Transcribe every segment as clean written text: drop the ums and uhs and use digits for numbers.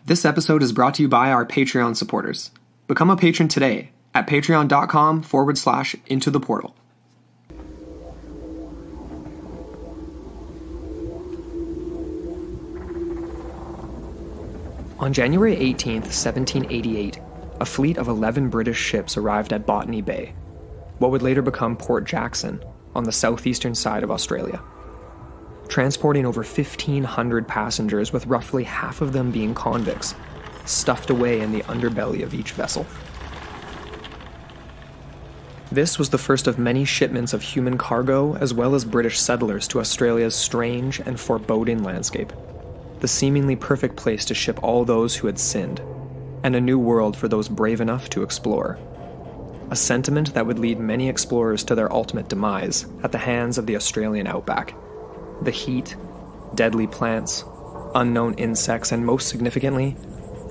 This episode is brought to you by our Patreon supporters. Become a patron today at patreon.com/intotheportal. On January 18th, 1788, a fleet of 11 British ships arrived at Botany Bay, what would later become Port Jackson, on the southeastern side of Australia, transporting over 1,500 passengers, with roughly half of them being convicts, stuffed away in the underbelly of each vessel. This was the first of many shipments of human cargo as well as British settlers to Australia's strange and foreboding landscape, the seemingly perfect place to ship all those who had sinned, and a new world for those brave enough to explore. A sentiment that would lead many explorers to their ultimate demise at the hands of the Australian outback. The heat, deadly plants, unknown insects, and most significantly,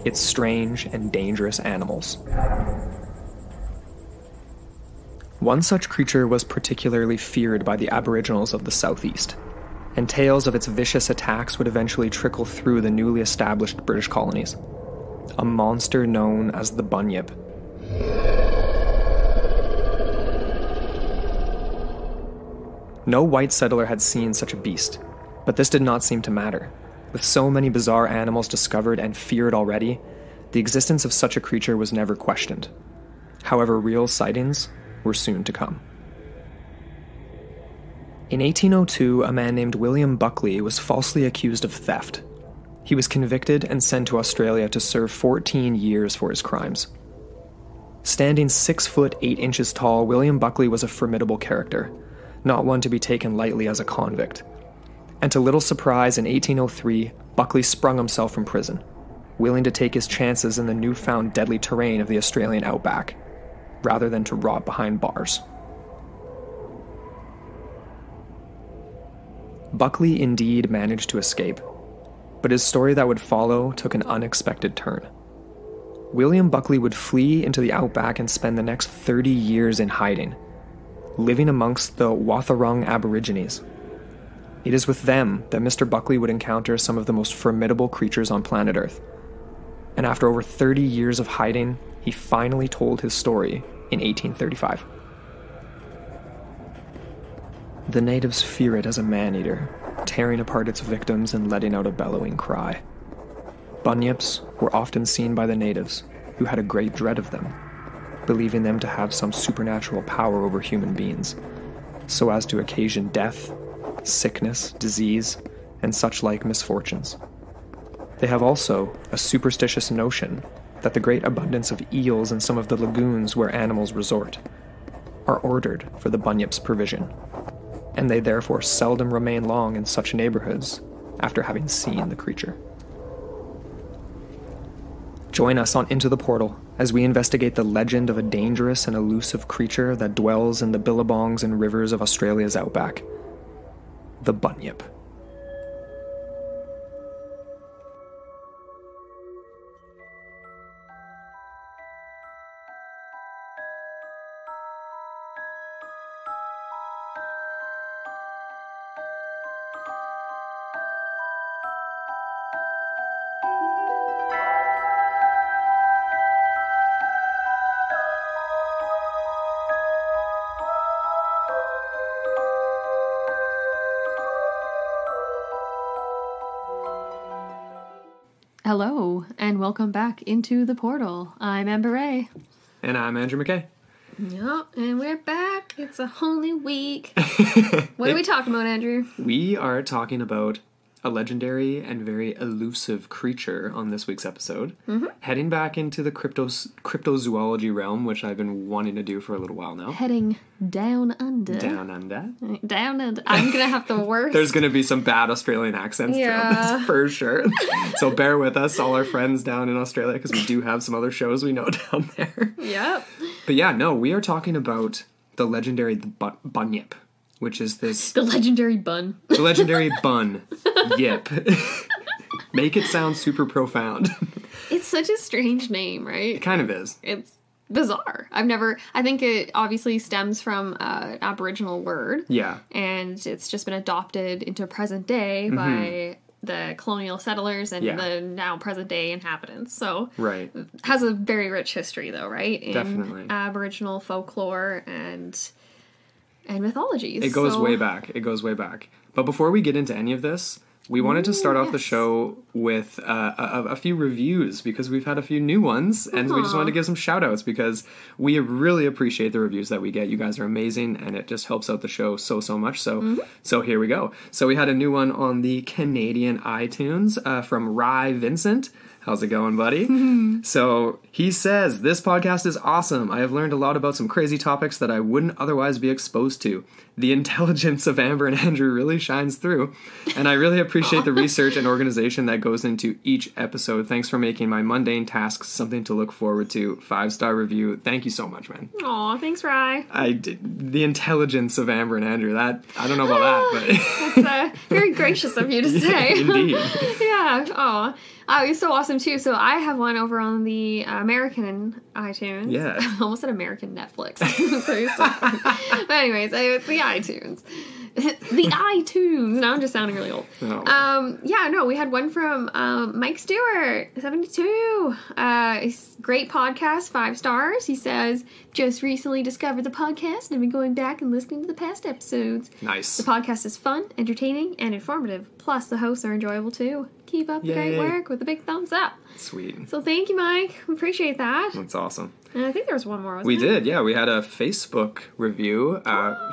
its strange and dangerous animals. One such creature was particularly feared by the Aboriginals of the southeast, and tales of its vicious attacks would eventually trickle through the newly established British colonies. A monster known as the Bunyip. No white settler had seen such a beast, but this did not seem to matter. With so many bizarre animals discovered and feared already, the existence of such a creature was never questioned. However, real sightings were soon to come. In 1802, a man named William Buckley was falsely accused of theft. He was convicted and sent to Australia to serve 14 years for his crimes. Standing 6 foot 8 inches tall, William Buckley was a formidable character, not one to be taken lightly as a convict. And to little surprise, in 1803, Buckley sprung himself from prison, willing to take his chances in the newfound deadly terrain of the Australian outback, rather than to rot behind bars. Buckley indeed managed to escape, but his story that would follow took an unexpected turn. William Buckley would flee into the outback and spend the next 30 years in hiding, living amongst the Wathaurong Aborigines. It is with them that Mr. Buckley would encounter some of the most formidable creatures on planet Earth. And after over 30 years of hiding, he finally told his story in 1835. The natives fear it as a man-eater, tearing apart its victims and letting out a bellowing cry. Bunyips were often seen by the natives, who had a great dread of them, believing them to have some supernatural power over human beings, so as to occasion death, sickness, disease, and such like misfortunes. They have also a superstitious notion that the great abundance of eels in some of the lagoons where animals resort are ordered for the Bunyip's provision, and they therefore seldom remain long in such neighborhoods after having seen the creature. Join us on Into the Portal as we investigate the legend of a dangerous and elusive creature that dwells in the billabongs and rivers of Australia's outback, the Bunyip. Hello, and welcome back into the portal. I'm Amber Ray. And I'm Andrew McKay. Yep, and we're back. It's a whole new week. What are we talking about, Andrew? We are talking about a legendary and very elusive creature on this week's episode. Mm-hmm. Heading back into the cryptozoology realm, which I've been wanting to do for a little while now. Heading down under. Down under. Down under. I'm going to have the worst. There's going to be some bad Australian accents throughout this, for sure. So bear with us, all our friends down in Australia, because we do have some other shows we know down there. Yep. But yeah, no, we are talking about the legendary Bunyip, which is this... The legendary bun. The legendary bun. Yip. Make it sound super profound. It's such a strange name, right? It kind of is. It's bizarre. I think it obviously stems from an Aboriginal word. Yeah. And it's just been adopted into present day by the colonial settlers and the now present day inhabitants. So right. it has a very rich history, though, right? In Definitely. Aboriginal folklore and mythologies. It goes way back. It goes way back. But before we get into any of this, we wanted to start off the show with a few reviews, because we've had a few new ones, and we just wanted to give some shout-outs, because we really appreciate the reviews that we get. You guys are amazing, and it just helps out the show so much. So here we go. So we had a new one on the Canadian iTunes from Rye Vincent. How's it going, buddy? So he says, this podcast is awesome. I have learned a lot about some crazy topics that I wouldn't otherwise be exposed to. The intelligence of Amber and Andrew really shines through, and I really appreciate the research and organization that goes into each episode. Thanks for making my mundane tasks something to look forward to. 5-star review. Thank you so much, man. Aw, thanks, Rye. The intelligence of Amber and Andrew, that, I don't know about that, but... That's very gracious of you to say. Indeed. Yeah, aw. It's so awesome, too. So I have one over on the American iTunes. Yeah. I almost said American Netflix. But anyways, it's the iTunes. The iTunes. Now I'm just sounding really old. Oh. We had one from Mike Stewart, 72. Great podcast, 5 stars. He says, just recently discovered the podcast and have been going back and listening to the past episodes. Nice. The podcast is fun, entertaining, and informative. Plus, the hosts are enjoyable, too. Keep up the great work with a big thumbs up. Sweet. So thank you, Mike. We appreciate that. That's awesome. And I think there was one more, We did, yeah. We had a Facebook review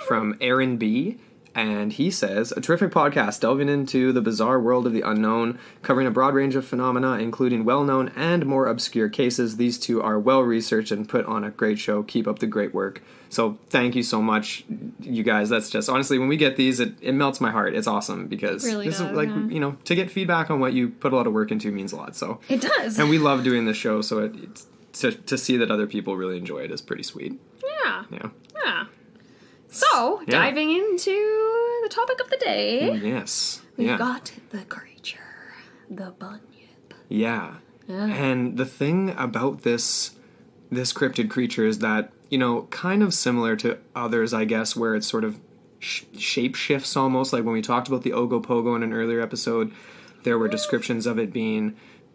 from Aaron B., and he says, a terrific podcast delving into the bizarre world of the unknown, covering a broad range of phenomena, including well-known and more obscure cases. These two are well-researched and put on a great show. Keep up the great work. So thank you so much, you guys. That's just, honestly, when we get these, it melts my heart. It's awesome, because really this does, is, like, you know, to get feedback on what you put a lot of work into means a lot. So it does. And we love doing this show, so to see that other people really enjoy it is pretty sweet. Yeah. So, diving into the topic of the day. Yes. We've got the creature, the bunyip. Yeah. And the thing about this cryptid creature is that, you know, kind of similar to others, I guess, where it sort of shape shifts almost. Like when we talked about the Ogopogo in an earlier episode, there were descriptions of it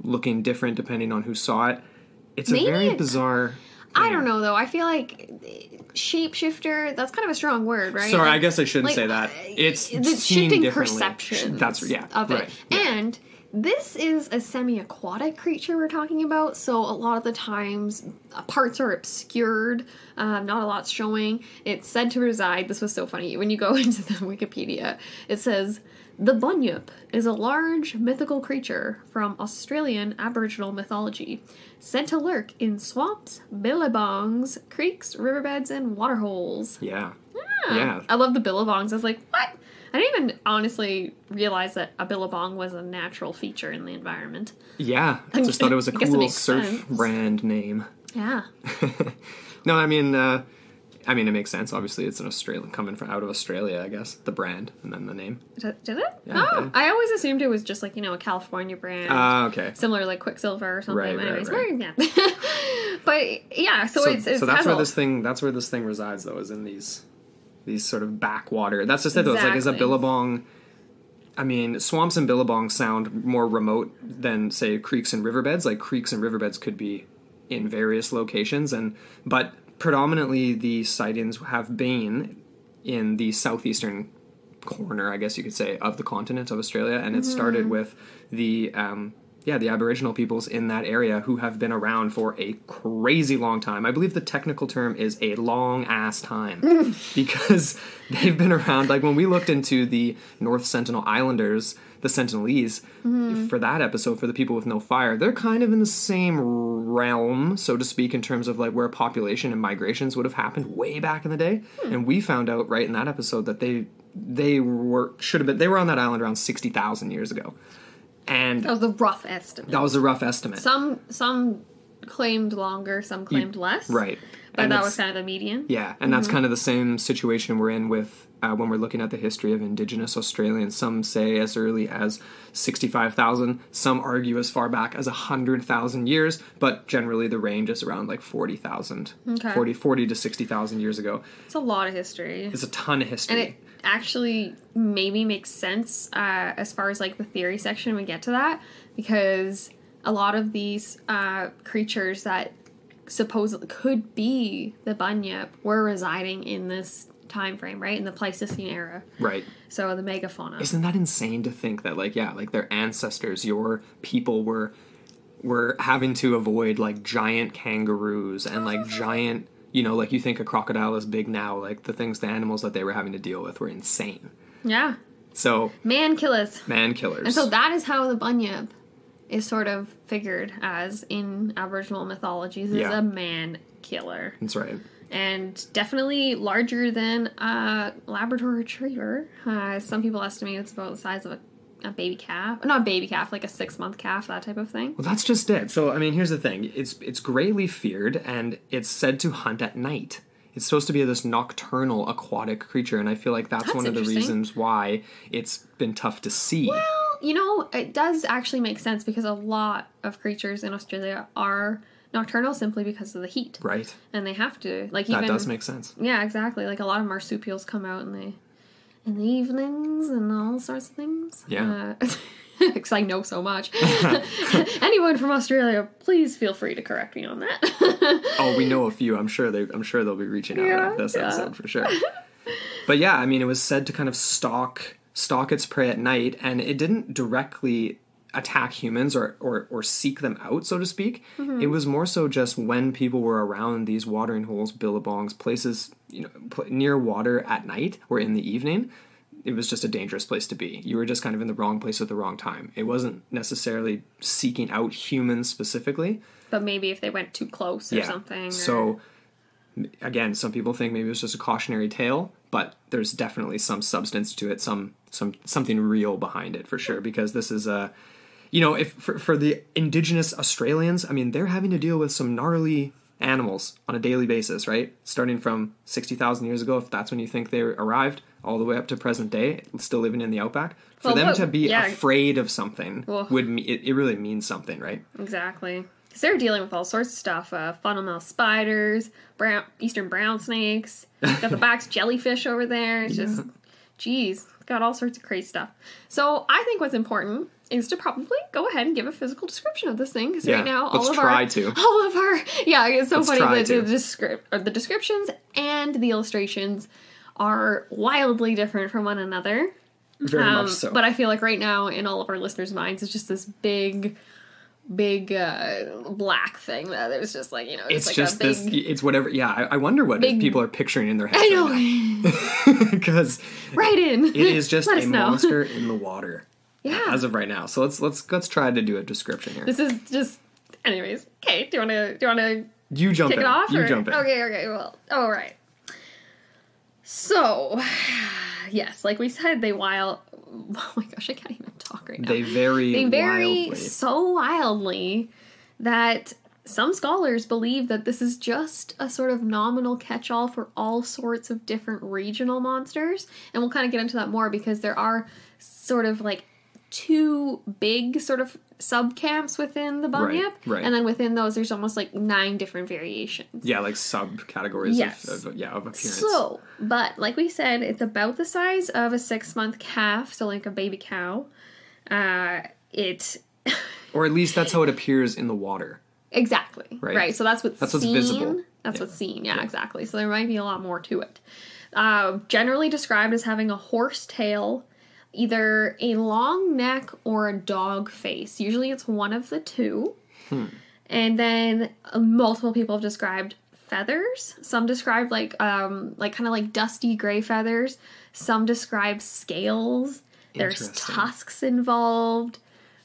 looking different depending on who saw it. It's a very bizarre... I don't know, though. I feel like shapeshifter, that's kind of a strong word, right? Sorry, I guess I shouldn't say that. It's the shifting perception of it. Right. And this is a semi-aquatic creature we're talking about, so a lot of the times parts are obscured, not a lot's showing. It's said to reside, this was so funny, when you go into the Wikipedia, it says... The bunyip is a large mythical creature from Australian Aboriginal mythology, said to lurk in swamps, billabongs, creeks, riverbeds, and waterholes. Yeah. I love the billabongs. I was like, what? I didn't even honestly realize that a billabong was a natural feature in the environment. Yeah. I just thought it was a cool surf brand name. Yeah. No, I mean, it makes sense. Obviously, it's an Australian coming from out of Australia, I guess. The brand and then the name. Did it? Yeah, oh, I always assumed it was just like, a California brand. Okay. Similar like Quicksilver or something. Right. Yeah. But yeah, so it's that's where this thing resides, though, is in these sort of backwater. That's just it, though. It's like, is a billabong. I mean, swamps and billabongs sound more remote than, say, creeks and riverbeds. Like, creeks and riverbeds could be in various locations, but predominantly the sightings have been in the southeastern corner, I guess you could say, of the continent of Australia, and it started with the Aboriginal peoples in that area who have been around for a crazy long time. I believe the technical term is a long-ass time, because they've been around, like when we looked into the North Sentinel Islanders, the Sentinelese, for that episode, for the people with no fire, they're kind of in the same realm, so to speak, in terms of like where population and migrations would have happened way back in the day. And we found out right in that episode that they were on that island around 60,000 years ago. And that was a rough estimate. Some claimed longer, some claimed less. Right. But and that was kind of the median. Yeah, and that's kind of the same situation we're in with when we're looking at the history of Indigenous Australians. Some say as early as 65,000. Some argue as far back as 100,000 years. But generally the range is around like 40,000. Okay. 40 to 60,000 years ago. It's a lot of history. It's a ton of history. actually maybe makes sense as far as like the theory section when we get to that, because a lot of these creatures that supposedly could be the Bunyip were residing in this time frame, right? In the Pleistocene era. Right. So the megafauna. Isn't that insane to think that, like, yeah, like their ancestors, your people were having to avoid, like, giant kangaroos and, like, giant, you know, like, you think a crocodile is big now, like, the animals that they were having to deal with were insane. Yeah. So. Man killers. And so that is how the Bunyip is sort of figured as in Aboriginal mythologies, is a man killer. That's right. And definitely larger than a Labrador Retriever. Some people estimate it's about the size of a baby calf. Not a baby calf, like a 6-month calf, that type of thing. Well, that's just it. So, I mean, here's the thing. It's greatly feared, and it's said to hunt at night. It's supposed to be this nocturnal aquatic creature, and I feel like that's one of the reasons why it's been tough to see. Well, you know, it does actually make sense, because a lot of creatures in Australia are nocturnal simply because of the heat. Right. And they have to. Like, that does make sense. Yeah, exactly. Like, a lot of marsupials come out in the evenings and all sorts of things. Yeah. Because I know so much. Anyone from Australia, please feel free to correct me on that. Oh, we know a few. I'm sure they'll be reaching out after this episode for sure. But yeah, I mean, it was said to kind of stalk its prey at night, and it didn't directly attack humans or seek them out, so to speak. Mm-hmm. It was more so just when people were around these watering holes, billabongs, places, you know, near water at night or in the evening. It was just a dangerous place to be. You were just kind of in the wrong place at the wrong time. It wasn't necessarily seeking out humans specifically. But maybe if they went too close or something. So, again, some people think maybe it was just a cautionary tale, but there's definitely some substance to it, something real behind it for sure. Because this is a, you know, if for the indigenous Australians, I mean, they're having to deal with some gnarly animals on a daily basis, right? Starting from 60,000 years ago, if that's when you think they arrived, all the way up to present day, still living in the outback. For them to be afraid of something it really means something, right? Exactly. Because they're dealing with all sorts of stuff. Funnel mouth spiders, eastern brown snakes, got the box jellyfish over there. It's just, geez, got all sorts of crazy stuff. So I think what's important is to probably go ahead and give a physical description of this thing, because right now all of our it's so funny the descriptions and the illustrations are wildly different from one another. Very much so. But I feel like right now in all of our listeners' minds it's just this big black thing that there's just like, you know, it's like just a big, this, it's whatever. Yeah, I wonder what people are picturing in their heads. I know, because right in it is just a monster in the water. Yeah. As of right now. So let's try to do a description here. This is just, anyways. Okay, do you want to you jump kick in. it off? You jump in. Okay. Well, all right. So, yes, like we said, oh my gosh, I can't even talk right now. They vary wildly. So wildly that some scholars believe that this is just a sort of nominal catch-all for all sorts of different regional monsters. And we'll kind of get into that more, because there are sort of like 2 big sort of sub-camps within the Bunyip. Right. And then within those, there's almost like 9 different variations. Yeah, like sub-categories of appearance. So, but like we said, it's about the size of a 6-month calf, so like a baby cow. Or at least that's how it appears in the water. Exactly. Right. So that's what's seen. Visible. That's what's seen. Yeah, exactly. So there might be a lot more to it. Generally described as having a horse tail, either a long neck or a dog face. Usually it's one of the two. And then multiple people have described feathers. Some describe like kind of like dusty gray feathers. Some describe scales. There's tusks involved,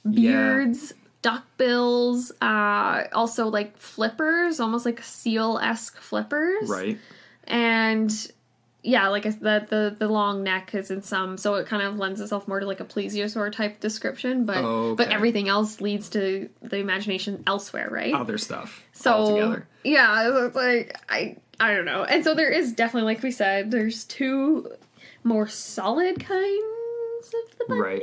beards, duck bills, also like flippers, almost like seal-esque flippers. Right. And yeah, like the long neck is in some, so it kind of lends itself more to like a plesiosaur type description, but everything else leads to the imagination elsewhere, right? Other stuff. So altogether. Yeah, so it's like I don't know. And so there is definitely, like we said, there's 2 more solid kinds of the Bunyip.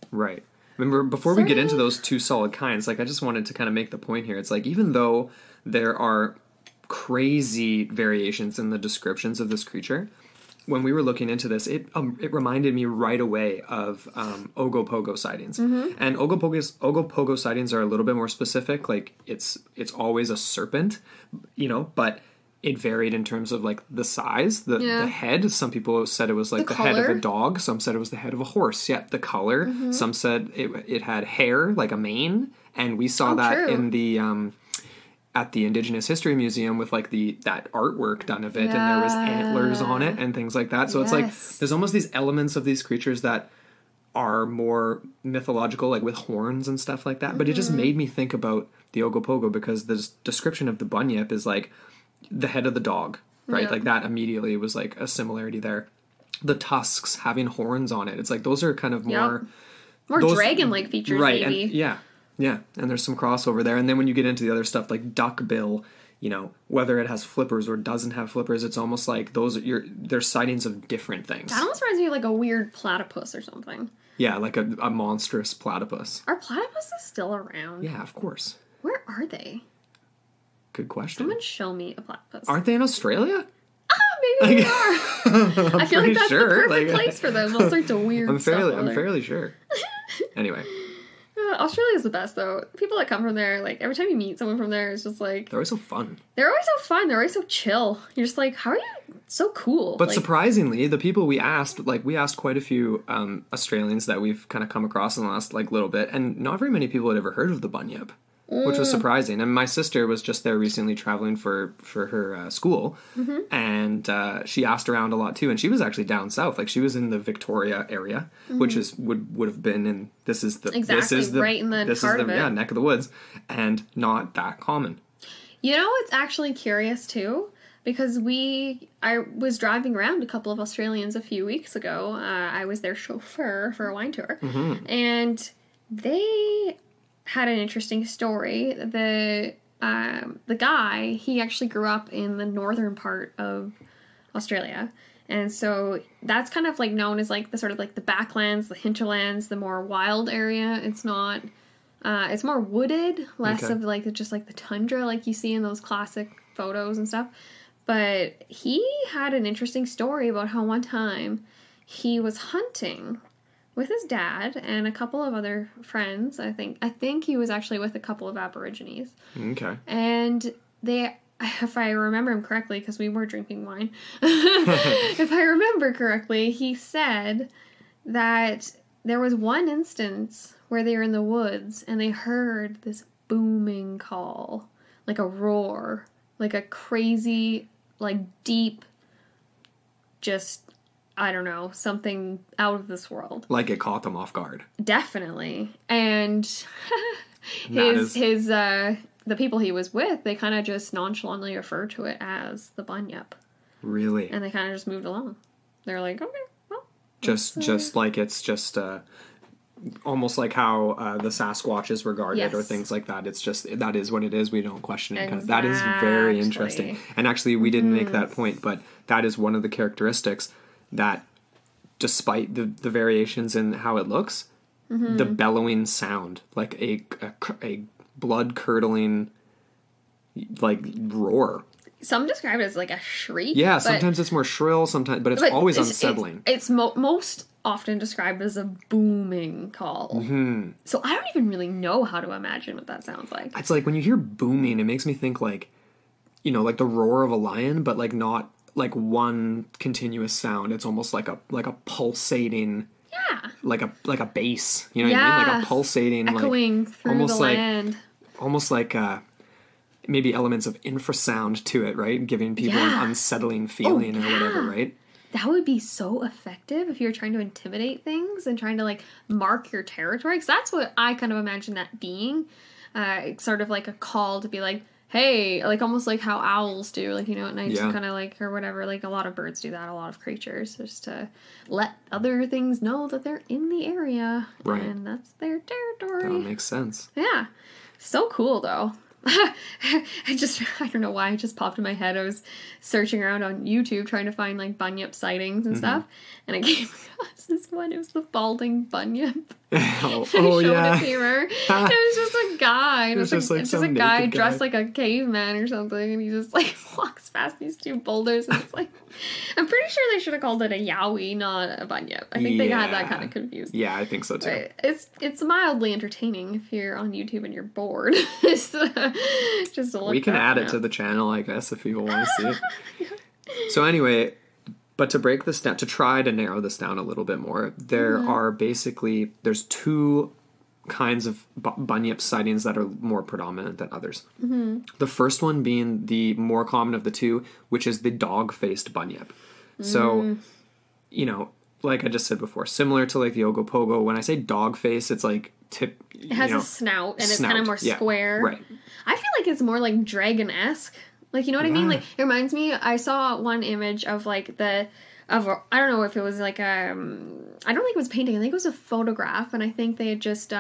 Right. Remember, before we get into those 2 solid kinds, like I just wanted to kind of make the point here. It's like, even though there are crazy variations in the descriptions of this creature, when we were looking into this, it reminded me right away of Ogopogo sightings. And Ogopogo sightings are a little bit more specific. Like it's always a serpent, but it varied in terms of like the size, the head. Some people said it was like the head of a dog. Some said it was the head of a horse. Yeah, the color. Some said it had hair, like a mane. And we saw that in the at the Indigenous History Museum with like that artwork done of it, and there was antlers on it and things like that. So it's like there's almost these elements of these creatures that are more mythological, like with horns and stuff like that. But it just made me think about the Ogopogo because the description of the Bunyip is like the head of the dog, right? Like that immediately was like a similarity there. The tusks having horns on it. It's like those are kind of more dragon-like features, right? Maybe. And, yeah, and there's some crossover there. And then when you get into the other stuff like duckbill, whether it has flippers or doesn't have flippers, it's almost like they're sightings of different things. That almost reminds me of like a weird platypus or something. Yeah, like a monstrous platypus. Are platypuses still around? Yeah, of course. Where are they? Good question. Someone show me a platypus. Aren't they in Australia? Maybe they are. I feel like that's the perfect place for them. All sorts of weird I'm stuff. fairly sure. Anyway. Australia's the best, though. People that come from there, like, every time you meet someone from there, it's just like... They're always so fun. They're always so fun. They're always so chill. You're just like, how are you so cool? But surprisingly, the people we asked quite a few Australians that we've kind of come across in the last, little bit, and not very many people had ever heard of the Bunyip. Which was surprising. And my sister was just there recently traveling for her school. And she asked around a lot too. And she was actually down south. Like she was in the Victoria area, which would have been in right in the heart of it. Yeah, neck of the woods. And not that common. It's actually curious too. Because I was driving around a couple of Australians a few weeks ago. I was their chauffeur for a wine tour. And they... had an interesting story. The guy, he actually grew up in the northern part of Australia. And so that's kind of like known as like the sort of like the backlands, the hinterlands, the more wild area. It's not, it's more wooded, less of like just like the tundra like you see in those classic photos and stuff. But he had an interesting story about how one time he was hunting with his dad and a couple of other friends. I think he was actually with a couple of aborigines. Okay. And they, if I remember him correctly, because we were drinking wine, if I remember correctly, he said that there was one instance where they were in the woods and they heard this booming call, like a roar, like a crazy, like deep, just... I don't know, something out of this world. Like it caught them off guard. Definitely. And the people he was with, they kind of just nonchalantly referred to it as the Bunyip. Really? And they kind of just moved along. They're like, okay, well. Just like it's just almost like how the Sasquatch is regarded or things like that. It's just, that is what it is. We don't question it. Exactly. That is very interesting. And actually, we didn't make that point, but that is one of the characteristics that despite the variations in how it looks, the bellowing sound, like a blood-curdling, like, roar. Some describe it as like a shriek. Yeah, sometimes it's more shrill, sometimes, but it's always unsettling. It's most often described as a booming call. So I don't even really know how to imagine what that sounds like. It's like, when you hear booming, it makes me think like, like the roar of a lion, but like not like one continuous sound. It's almost like a pulsating, like a bass, what I mean? Like a pulsating, echoing like, through almost the like, land. Almost like maybe elements of infrasound to it, right? Giving people an unsettling feeling or whatever, right? That would be so effective if you're trying to intimidate things and trying to like mark your territory. Because that's what I kind of imagine that being. Sort of like a call to be like, hey, like almost like how owls do, like, at night, kind of like, or whatever, like a lot of birds do that, a lot of creatures, just to let other things know that they're in the area, right? And that's their territory. That makes sense. Yeah. So cool, though. I don't know why, it just popped in my head. I was searching around on YouTube trying to find like bunyip sightings and stuff, and I came across this one. It was the balding bunyip. Oh, It to her. It was just a guy. It was just a guy dressed like a caveman or something, and he just like walks past these two boulders, and it's like, I'm pretty sure they should have called it a yowie, not a bunyip. I think they had that kind of confused. Yeah, I think so too. But it's mildly entertaining if you're on YouTube and you're bored. Just to look. We can add it to the channel, I guess, if people want to see it. So anyway, but to break this down, to try to narrow this down a little bit more, there's two kinds of bunyip sightings that are more predominant than others. Mm-hmm. The first one being the more common of the two, which is the dog-faced bunyip. So, you know, like I just said before, similar to like the Ogopogo, when I say dog face, it's like it has a snout, and it's kind of more square. Right. I feel like it's more like dragon-esque. Like, you know what I mean? Like, it reminds me, I saw one image of like I don't know if it was like I don't think it was painting, I think it was a photograph, and I think they had just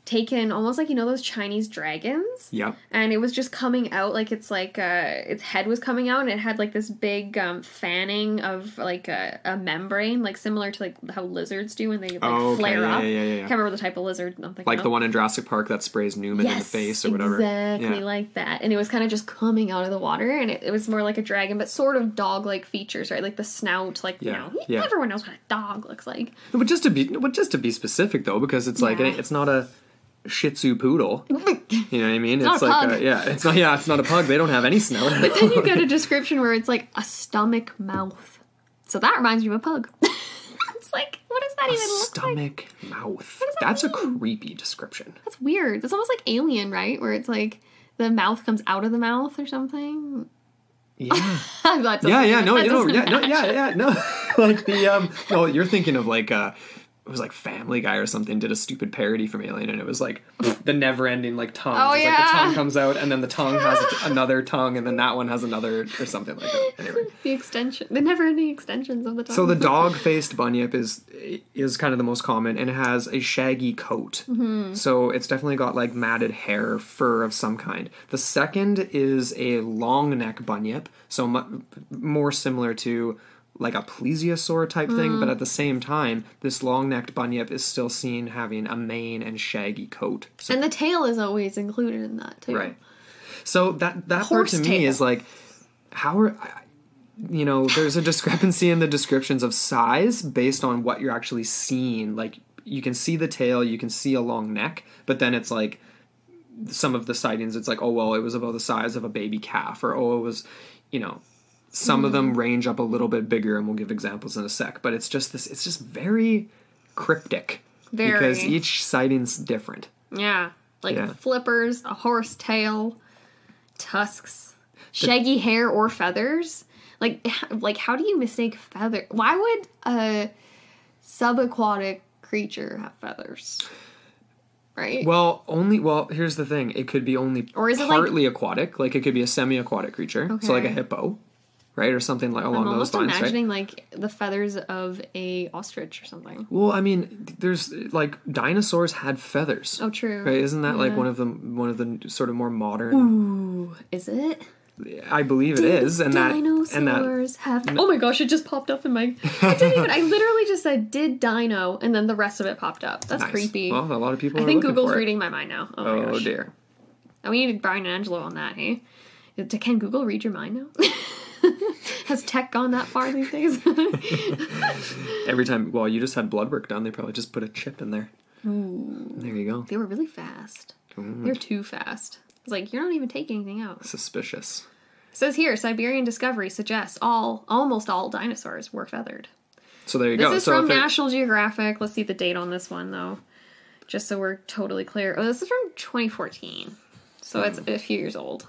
taken almost like, you know, those Chinese dragons? Yep. And it was just coming out, like it's like its head was coming out, and it had like this big fanning of like a membrane, like similar to like how lizards do when they like flare up. Yeah. Can't remember the type of lizard I'm thinking like of. the one in Jurassic Park that sprays Newman in the face or whatever. Exactly like that. And it was kind of just coming out of the water, and it was more like a dragon, but sort of dog-like features, right? Like the snout, like, you know, everyone knows what a dog looks like. But just to be specific though, because it's like, it's not a Shih Tzu poodle. You know what I mean? It's like pug. It's not a pug. They don't have any snout. But then you get a description where it's like a stomach mouth. So that reminds me of a pug. It's like, what does that even look like? Stomach mouth. That's mean? A creepy description. That's weird. That's almost like Alien, right? Where it's like the mouth comes out of the mouth or something. Yeah. No. Like the no, you're thinking of like it was like Family Guy or something did a stupid parody from Alien, and it was like the never-ending like tongue. Oh, yeah. Like the tongue comes out, and then the tongue has another tongue, and then that one has another, or something like that. Anyway, the never-ending extensions of the tongue. So the dog-faced bunyip is kind of the most common, and it has a shaggy coat. Mm-hmm. So it's definitely got like matted hair, fur of some kind. The second is a long neck bunyip, so more similar to like a plesiosaur type thing, but at the same time, this long-necked bunyip is still seen having a mane and shaggy coat. So, and the tail is always included in that, too. Right. So that part to me is like, how are... You know, there's a discrepancy in the descriptions of size based on what you're actually seeing. Like, you can see the tail, you can see a long neck, but then it's like, some of the sightings, it's like, oh, well, it was about the size of a baby calf, or, oh, it was, you know... Some of them range up a little bit bigger, and we'll give examples in a sec. But it's just very cryptic. Because each sighting's different. Yeah. Flippers, a horse tail, tusks, shaggy hair or feathers. Like how do you mistake feather? Why would a sub-aquatic creature have feathers? Right? Well, here's the thing. It could be only partly aquatic. Like, it could be a semi-aquatic creature. Okay. So like a hippo. Right, or something like along those lines. I'm imagining like the feathers of a ostrich or something. Well, I mean, there's like dinosaurs had feathers. Oh, true. Right? Isn't that like one of the sort of more modern? Ooh, is it? I believe it is, and dinosaurs have. Oh my gosh! It just popped up in my. I literally just said "did dino," and then the rest of it popped up. That's creepy. Well, a lot of people. I think Google's reading my mind now. Oh my gosh. Dear. And we need Brian and Angelo on that. Hey, can Google read your mind now? Has tech gone that far these days? Every time, you just had blood work done, they probably just put a chip in there. Ooh. There you go. They were really fast. They're too fast. It's like, you're not even taking anything out. Suspicious. It says here, Siberian discovery suggests almost all dinosaurs were feathered. So there you go. This is from National Geographic. Let's see the date on this one, though. Just so we're totally clear. Oh, this is from 2014. So it's a few years old.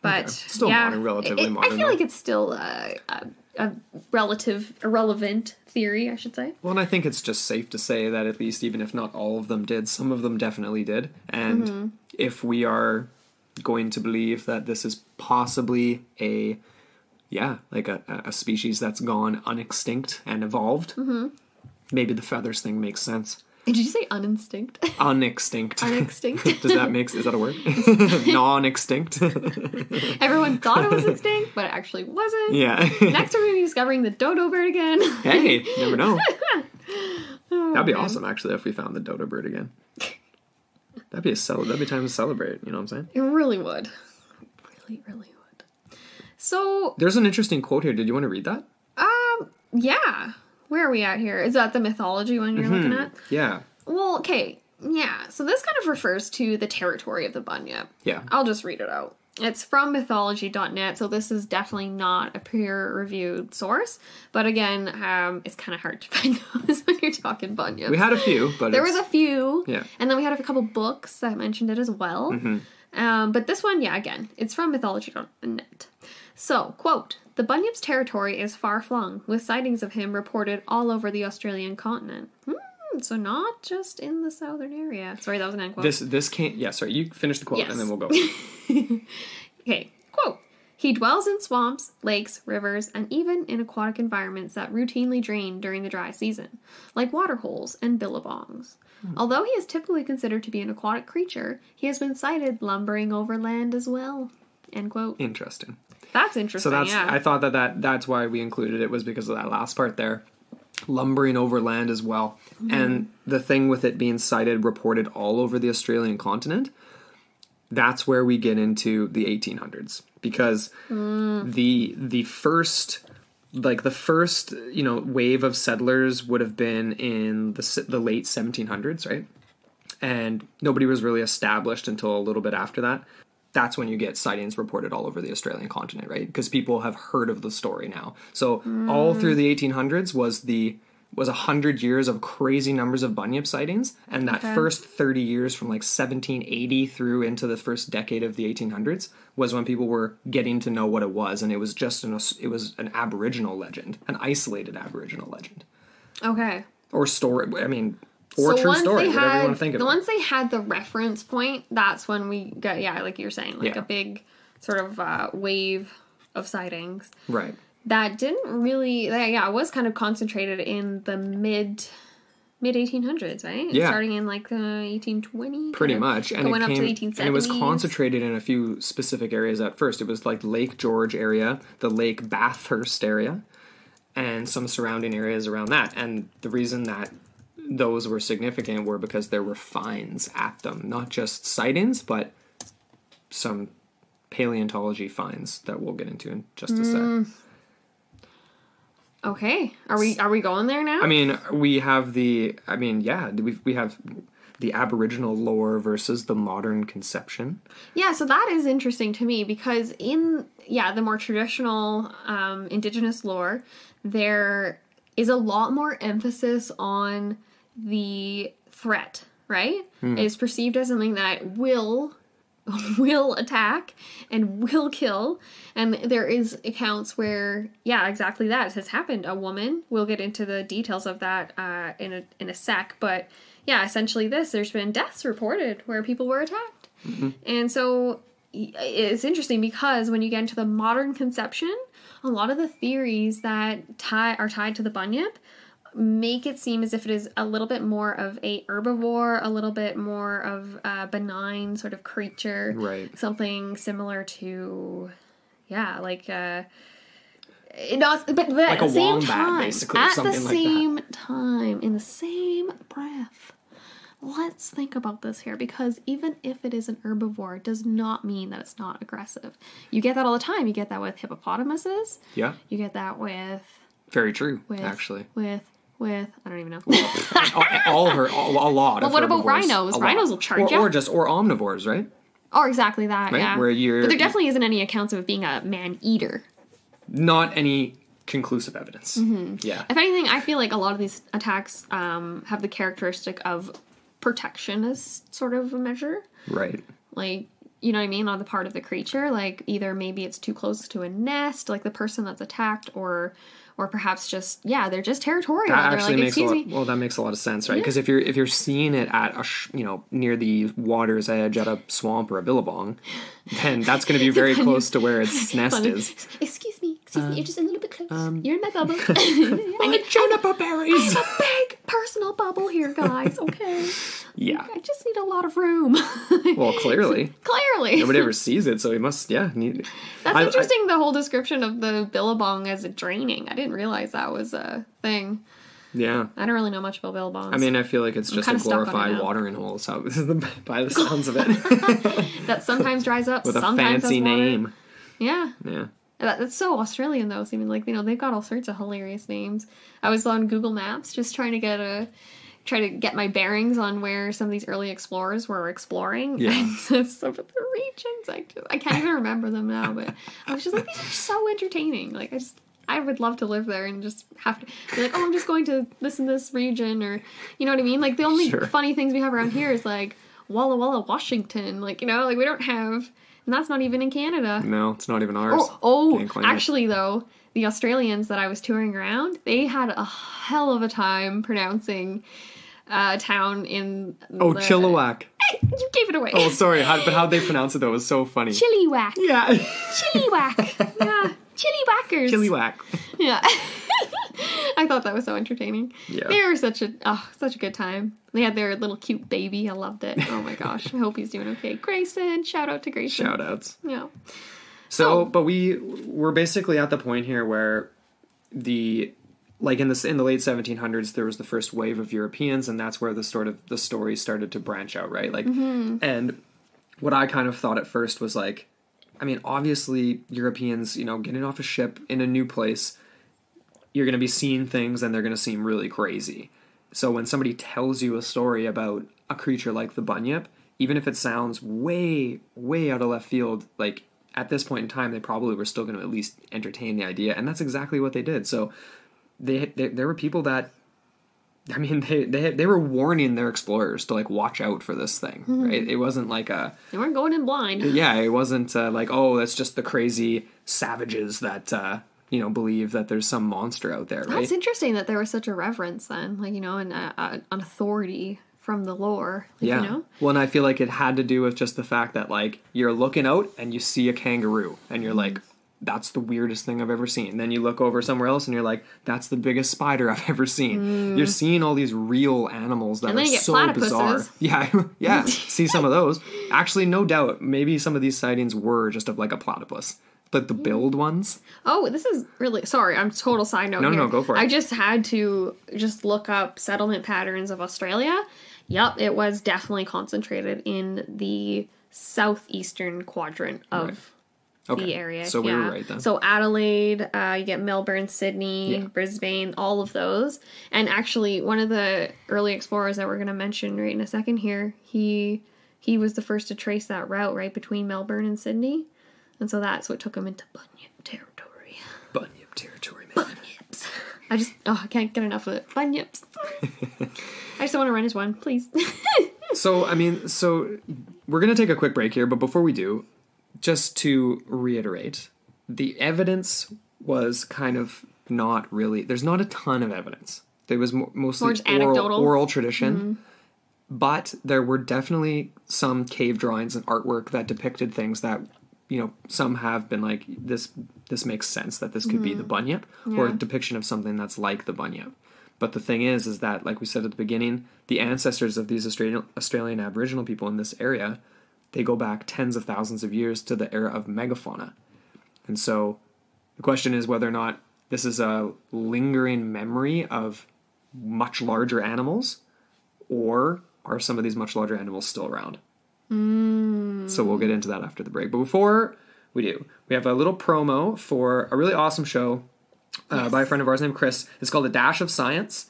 But still modern, relatively modern. I feel like it's still a irrelevant theory, I should say. Well, and I think it's just safe to say that at least, even if not all of them did, some of them definitely did. And if we are going to believe that this is possibly a species that's gone unextinct and evolved, maybe the feathers thing makes sense. Did you say uninstinct? Unextinct. Unextinct. Is that a word? Non-extinct. Everyone thought it was extinct, but it actually wasn't. Yeah. Next we're going to be discovering the dodo bird again. Hey, never know. That'd be man. awesome, actually, if we found the dodo bird again. That'd be time to celebrate, you know what I'm saying? It really would. Really, really would. So... There's an interesting quote here. Did you want to read that? Yeah. Where are we at here? Is that the mythology one you're looking at? Yeah. Well, okay. Yeah. So this kind of refers to the territory of the Bunyip. Yeah. I'll just read it out. It's from mythology.net, so this is definitely not a peer-reviewed source. But again, it's kind of hard to find those when you're talking Bunyip. We had a few, but there was a few. Yeah. And then we had a couple books that mentioned it as well. But this one, yeah, again, it's from mythology.net. So, quote, "The Bunyip's territory is far-flung, with sightings of him reported all over the Australian continent." So not just in the southern area. Sorry, that was an end quote. This can't... Yeah, sorry, you finish the quote, Yes. and then we'll go. Okay, quote, "He dwells in swamps, lakes, rivers, and even in aquatic environments that routinely drain during the dry season, like waterholes and billabongs. Although he is typically considered to be an aquatic creature, he has been sighted lumbering over land as well." End quote. Interesting. That's interesting, So yeah. I thought that's why we included it, was because of that last part there. Lumbering over land as well. And the thing with it being sighted, reported all over the Australian continent, that's where we get into the 1800s. Because the first wave of settlers would have been in the late 1700s, right? And nobody was really established until a little bit after that. That's when you get sightings reported all over the Australian continent, right? Because people have heard of the story now. So all through the 1800s was 100 years of crazy numbers of Bunyip sightings, and that first 30 years from like 1780 through into the first decade of the 1800s was when people were getting to know what it was, and it was just an Aboriginal legend, an isolated Aboriginal legend. Okay. Or story. I mean. Or true story, whatever you want to think of it. Once they had the reference point, that's when we got, like you're saying, like a big sort of wave of sightings. Right. That didn't really, it was kind of concentrated in the mid 1800s, right? Yeah. Starting in like 1820. Pretty much. And going up to the 1870s. And it was concentrated in a few specific areas at first. It was like Lake George area, the Lake Bathurst area, and some surrounding areas around that. And the reason that those were significant were because there were finds at them, not just sightings, but some paleontology finds that we'll get into in just a sec. Okay, are we going there now? I mean, we have we have the Aboriginal lore versus the modern conception. Yeah, so that is interesting to me because in the more traditional Indigenous lore, there is a lot more emphasis on the threat, right? It's perceived as something that will attack and will kill, and there is accounts where exactly that has happened. A woman, we'll get into the details of that in a sec, but essentially there's been deaths reported where people were attacked. And so it's interesting because when you get into the modern conception, a lot of the theories that are tied to the Bunyip make it seem as if it is a little bit more of a herbivore, a little bit more of a benign sort of creature. Right. Something similar to, but like at a the same wombat, time, basically, at something the like same that. time, in the same breath, let's think about this here, because even if it is an herbivore, it does not mean that it's not aggressive. You get that all the time. You get that with hippopotamuses. Yeah. You get that with... Very true, actually. With I don't even know. a lot. Well, of what about herbivores. rhinos? Rhinos will charge you. Or omnivores, right? Or exactly that, Right? yeah. Where but there definitely isn't any accounts of it being a man-eater. Not any conclusive evidence. Yeah. If anything, I feel like a lot of these attacks have the characteristic of protection as sort of a measure. Right. Like, you know what I mean, on the part of the creature. Like, either maybe it's too close to a nest, like the person that's attacked, or perhaps just, they're just territorial. That They're actually like, makes that makes a lot of sense, right? Because if you're seeing it at near the water's edge at a swamp or a billabong, then that's going to be very close to where its nest is. Excuse me. You're just a little bit close. You're in my bubble. Juniper berries. I have a big personal bubble here, guys. Okay. Yeah. I just need a lot of room. Well, clearly. Nobody ever sees it, so he must, need... That's interesting, the whole description of the billabong as a draining. I didn't realize that was a thing. Yeah. I don't really know much about billabongs. I mean, I feel like it's just a glorified watering hole, so by the sounds of it. That sometimes dries up, with sometimes a fancy name. Yeah. Yeah. That's so Australian, though. Seeming like, they've got all sorts of hilarious names. I was on Google Maps just trying to get my bearings on where some of these early explorers were exploring. Yeah. And some of the regions, I can't even remember them now, but I was just like, these are so entertaining. Like, I would love to live there and just have to be like, oh, I'm just going to this region, or, you know what I mean? Like, the only funny things we have around here is, like, Walla Walla, Washington. Like, we don't have... And that's not even in Canada. No, it's not even ours. Actually, though, the Australians that I was touring around, they had a hell of a time pronouncing a town in... Chilliwack. Hey, you gave it away. Oh, sorry. But how'd they pronounce it, though? It was so funny. Chilliwack. Yeah. Chilliwack. Yeah. Chilliwackers. Chilliwack. Yeah. I thought that was so entertaining. Yeah. They were such a good time. They had their little cute baby. I loved it. Oh my gosh. I hope he's doing okay. Grayson. Shout out to Grayson. Shout outs. Yeah. But we're basically at the point here where in the late 1700s, there was the first wave of Europeans, and that's where the story started to branch out, right? Like, and what I kind of thought at first was like, I mean, obviously Europeans, getting off a ship in a new place, you're going to be seeing things and they're going to seem really crazy. So when somebody tells you a story about a creature like the bunyip, even if it sounds way, way out of left field, like at this point in time, they probably were still going to at least entertain the idea. And that's exactly what they did. So there were people that, I mean, they were warning their explorers to, like, watch out for this thing, right? It wasn't like They weren't going in blind. Yeah, it wasn't like, oh, that's just the crazy savages that, believe that there's some monster out there, right? That's interesting that there was such a reverence then, like, and an authority from the lore. Like, yeah. Well, and I feel like it had to do with just the fact that, like, you're looking out and you see a kangaroo and you're like, that's the weirdest thing I've ever seen. And then you look over somewhere else and you're like, that's the biggest spider I've ever seen. You're seeing all these real animals that are so bizarre. Yeah. See some of those. Actually, no doubt, maybe some of these sightings were just of, like, a platypus. Like the billed ones. Oh, this is really... Sorry, I'm total side note here. No, go for it. I just had to look up settlement patterns of Australia. Yep, it was definitely concentrated in the southeastern quadrant of the area. So we were right then. So Adelaide, you get Melbourne, Sydney, Brisbane, all of those. And actually, one of the early explorers that we're going to mention right in a second here, he was the first to trace that route right between Melbourne and Sydney. And so that's what took him into bunyip territory. Bunyip territory, man. Bunyips. I can't get enough of it. Bunyips. I just don't want to run as one, please. So we're going to take a quick break here, but before we do, just to reiterate, the evidence was kind of not really... There's not a ton of evidence. There was mostly oral tradition. But there were definitely some cave drawings and artwork that depicted things that... some have been like, this makes sense that this could be the bunyip, or a depiction of something that's like the bunyip. But the thing is that, like we said at the beginning, the ancestors of these Australian Aboriginal people in this area, they go back tens of thousands of years to the era of megafauna. And so the question is whether or not this is a lingering memory of much larger animals, or are some of these much larger animals still around? So we'll get into that after the break. But before we do, we have a little promo for a really awesome show by a friend of ours named Chris. It's called A Dash of Science.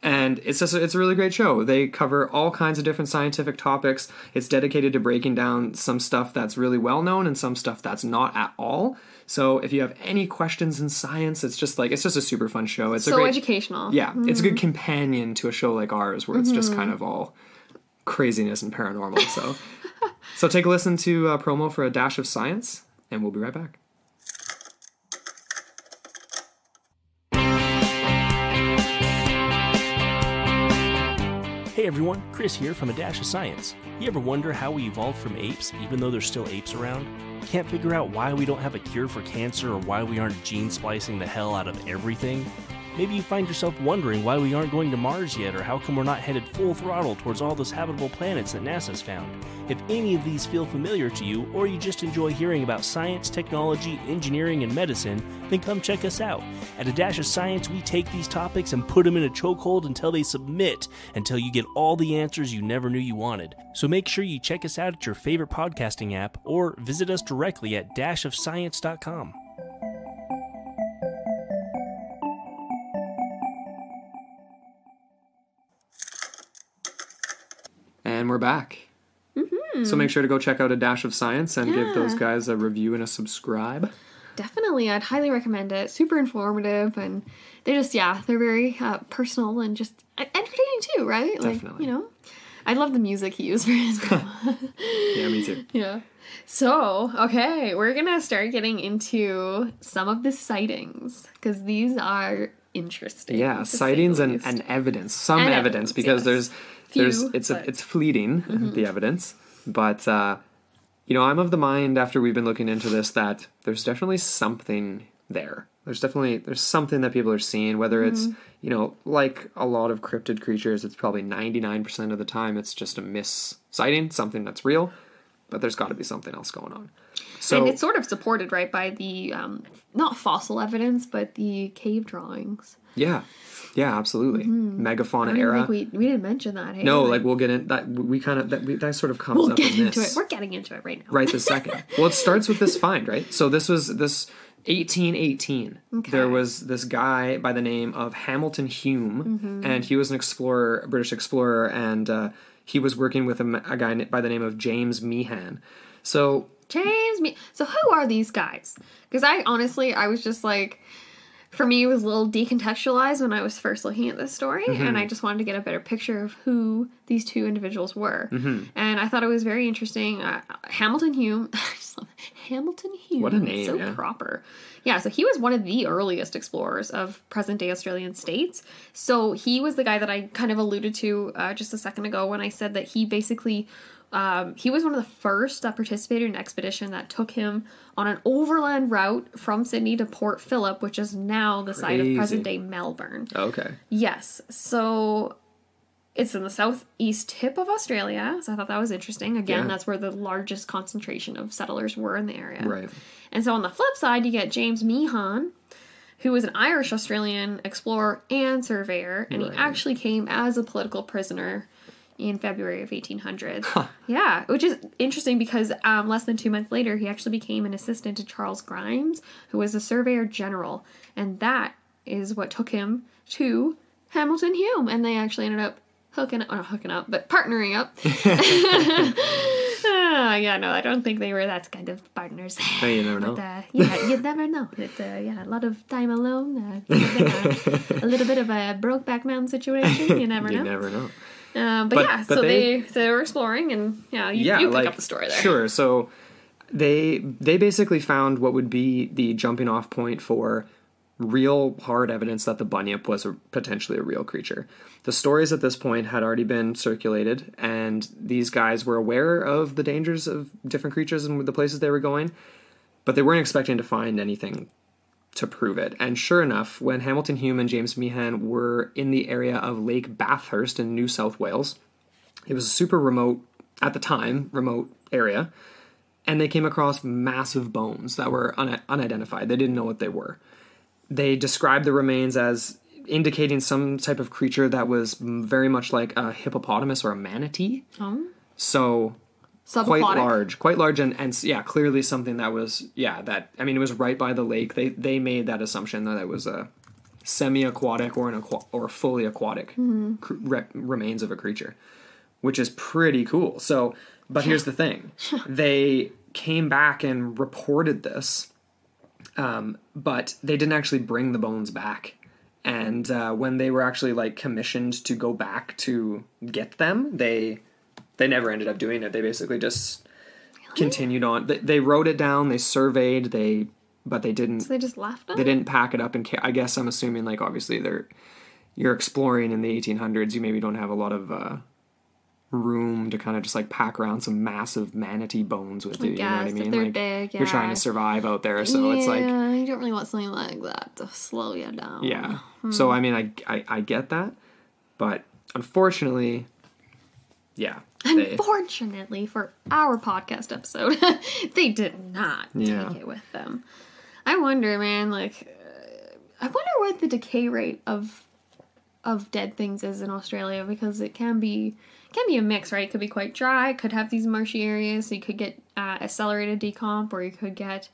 And it's a really great show. They cover all kinds of different scientific topics. It's dedicated to breaking down some stuff that's really well known and some stuff that's not at all. So if you have any questions in science, it's just a super fun show. It's so educational. Yeah, it's a good companion to a show like ours where it's just kind of all craziness and paranormal. So take a listen to a promo for A Dash of Science, and we'll be right back. Hey everyone, Chris here from A Dash of Science. You ever wonder how we evolved from apes, even though there's still apes around? Can't figure out why we don't have a cure for cancer or why we aren't gene splicing the hell out of everything? Maybe you find yourself wondering why we aren't going to Mars yet, or how come we're not headed full throttle towards all those habitable planets that NASA's found. If any of these feel familiar to you, or you just enjoy hearing about science, technology, engineering, and medicine, then come check us out. At A Dash of Science, we take these topics and put them in a chokehold until they submit, until you get all the answers you never knew you wanted. So make sure you check us out at your favorite podcasting app, or visit us directly at dashofscience.com. And we're back. So make sure to go check out A Dash of Science and give those guys a review and a subscribe. Definitely, I'd highly recommend it. Super informative, and they're just, they're very personal and just entertaining too, right? Definitely. Like, I love the music he used for his Yeah, me too. Yeah. So, okay, we're gonna start getting into some of the sightings, because these are interesting. Yeah, sightings and evidence. Some evidence, because it's fleeting, the evidence. But, I'm of the mind, after we've been looking into this, that there's definitely something there. There's something that people are seeing, whether it's, like a lot of cryptid creatures, it's probably 99% of the time it's just a sighting, something that's real, but there's got to be something else going on. So, and it's sort of supported, right, by the, not fossil evidence, but the cave drawings. Yeah, absolutely. Megafauna era. We didn't mention that. Hey? No, we'll get in that. We kind of that sort of comes up get in into this. it. We're getting into it right now. Right this second. Well, it starts with this find, right? So this 1818. Okay. There was this guy by the name of Hamilton Hume, and he was an explorer, a British explorer, and he was working with a guy by the name of James Meehan. So who are these guys? Because I was just like, for me, it was a little decontextualized when I was first looking at this story, and I just wanted to get a better picture of who these two individuals were. And I thought it was very interesting. Hamilton Hume. Hamilton Hume. What a name, so proper. Yeah, so he was one of the earliest explorers of present-day Australian states. So he was the guy that I kind of alluded to just a second ago when I said that he basically... he was one of the first that participated in an expedition that took him on an overland route from Sydney to Port Phillip, which is now the site of present-day Melbourne. Okay. Yes. So it's in the southeast tip of Australia, so I thought that was interesting. Again, that's where the largest concentration of settlers were in the area. Right. And so on the flip side, you get James Meehan, who was an Irish-Australian explorer and surveyor, and he actually came as a political prisoner in February of 1800. Yeah, which is interesting because less than 2 months later, he actually became an assistant to Charles Grimes, who was a surveyor general. And that is what took him to Hamilton Hume. And they actually ended up partnering up. I don't think they were that kind of partners. Oh, you never know. But, you never know. A lot of time alone. A little bit of a Brokeback Mountain situation. You never know. You never know. So they were exploring, and you pick up the story there. Sure. So they basically found what would be the jumping off point for real hard evidence that the bunyip was potentially a real creature. The stories at this point had already been circulated, and these guys were aware of the dangers of different creatures and the places they were going, but they weren't expecting to find anything to prove it. And sure enough, when Hamilton Hume and James Meehan were in the area of Lake Bathurst in New South Wales, it was a super remote area, and they came across massive bones that were unidentified. They didn't know what they were. They described the remains as indicating some type of creature that was very much like a hippopotamus or a manatee. Oh. So... Sub-aquatic. Quite large, and clearly something that was, it was right by the lake. They made that assumption that it was a semi-aquatic or fully aquatic remains of a creature, which is pretty cool. So, but here's the thing. They came back and reported this, but they didn't actually bring the bones back. And when they were actually commissioned to go back to get them, they never ended up doing it. They basically just continued on. They wrote it down. They surveyed. But they didn't. So they just left it? They didn't pack it up. And I guess I'm assuming, obviously, you're exploring in the 1800s. You maybe don't have a lot of room to kind of just like pack around some massive manatee bones with you. You know what I mean? They're Like big, you're trying to survive out there, so it's like you don't really want something like that to slow you down. yeah. So I mean, I get that, but unfortunately, yeah. Unfortunately for our podcast episode, they did not take it with them. I wonder, man. Like, I wonder what the decay rate of dead things is in Australia, because it can be a mix, right? It could be quite dry, could have these marshy areas, so you could get accelerated decomp, or you could get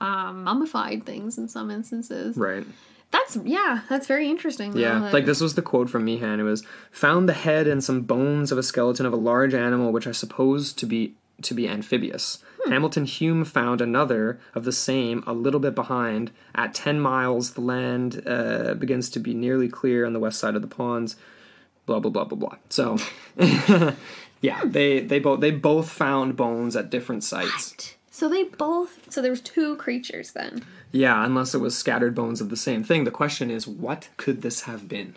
mummified things in some instances. Right. That's very interesting. Though, yeah, like this was the quote from Meehan. It was, found the head and some bones of a skeleton of a large animal, which I suppose to be amphibious. Hamilton Hume found another of the same a little bit behind. At 10 miles, the land begins to be nearly clear on the west side of the ponds. Blah blah blah blah blah. So, yeah, they both found bones at different sites. What? So there was two creatures then. Yeah, unless it was scattered bones of the same thing. The question is, what could this have been?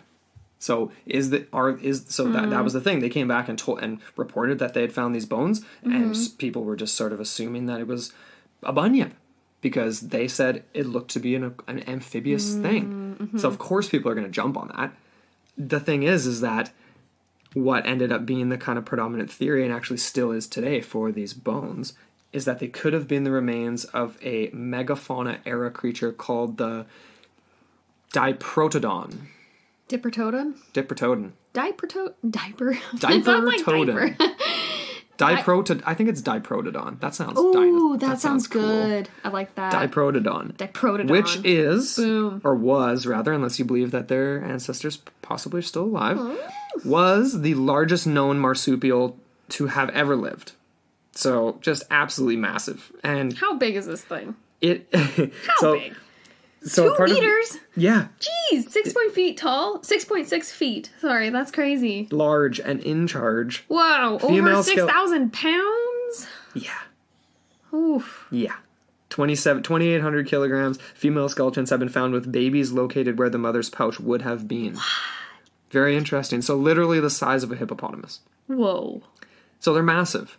So that was the thing. They came back and reported that they had found these bones, and people were just sort of assuming that it was a bunyip, because they said it looked to be an amphibious thing. So of course people are going to jump on that. The thing is that what ended up being the kind of predominant theory, and actually still is today for these bones, is that they could have been the remains of a megafauna era creature called the Diprotodon. Diprotodon? Diprotodon. Diaper. Diprotodon. I think it's Diprotodon. That sounds Ooh, that sounds cool. good. I like that. Diprotodon. Which is, or was rather, unless you believe that their ancestors possibly are still alive, was the largest known marsupial to have ever lived. So, just absolutely massive. And how big is this thing? How big? So 2 meters? Yeah. Jeez, 6.6 feet. Sorry, that's crazy. Large and in charge. Wow, over 6,000 pounds? Yeah. Oof. Yeah. 2,800 kilograms. Female skeletons have been found with babies located where the mother's pouch would have been. What? Very interesting. So literally the size of a hippopotamus. Whoa. So they're massive.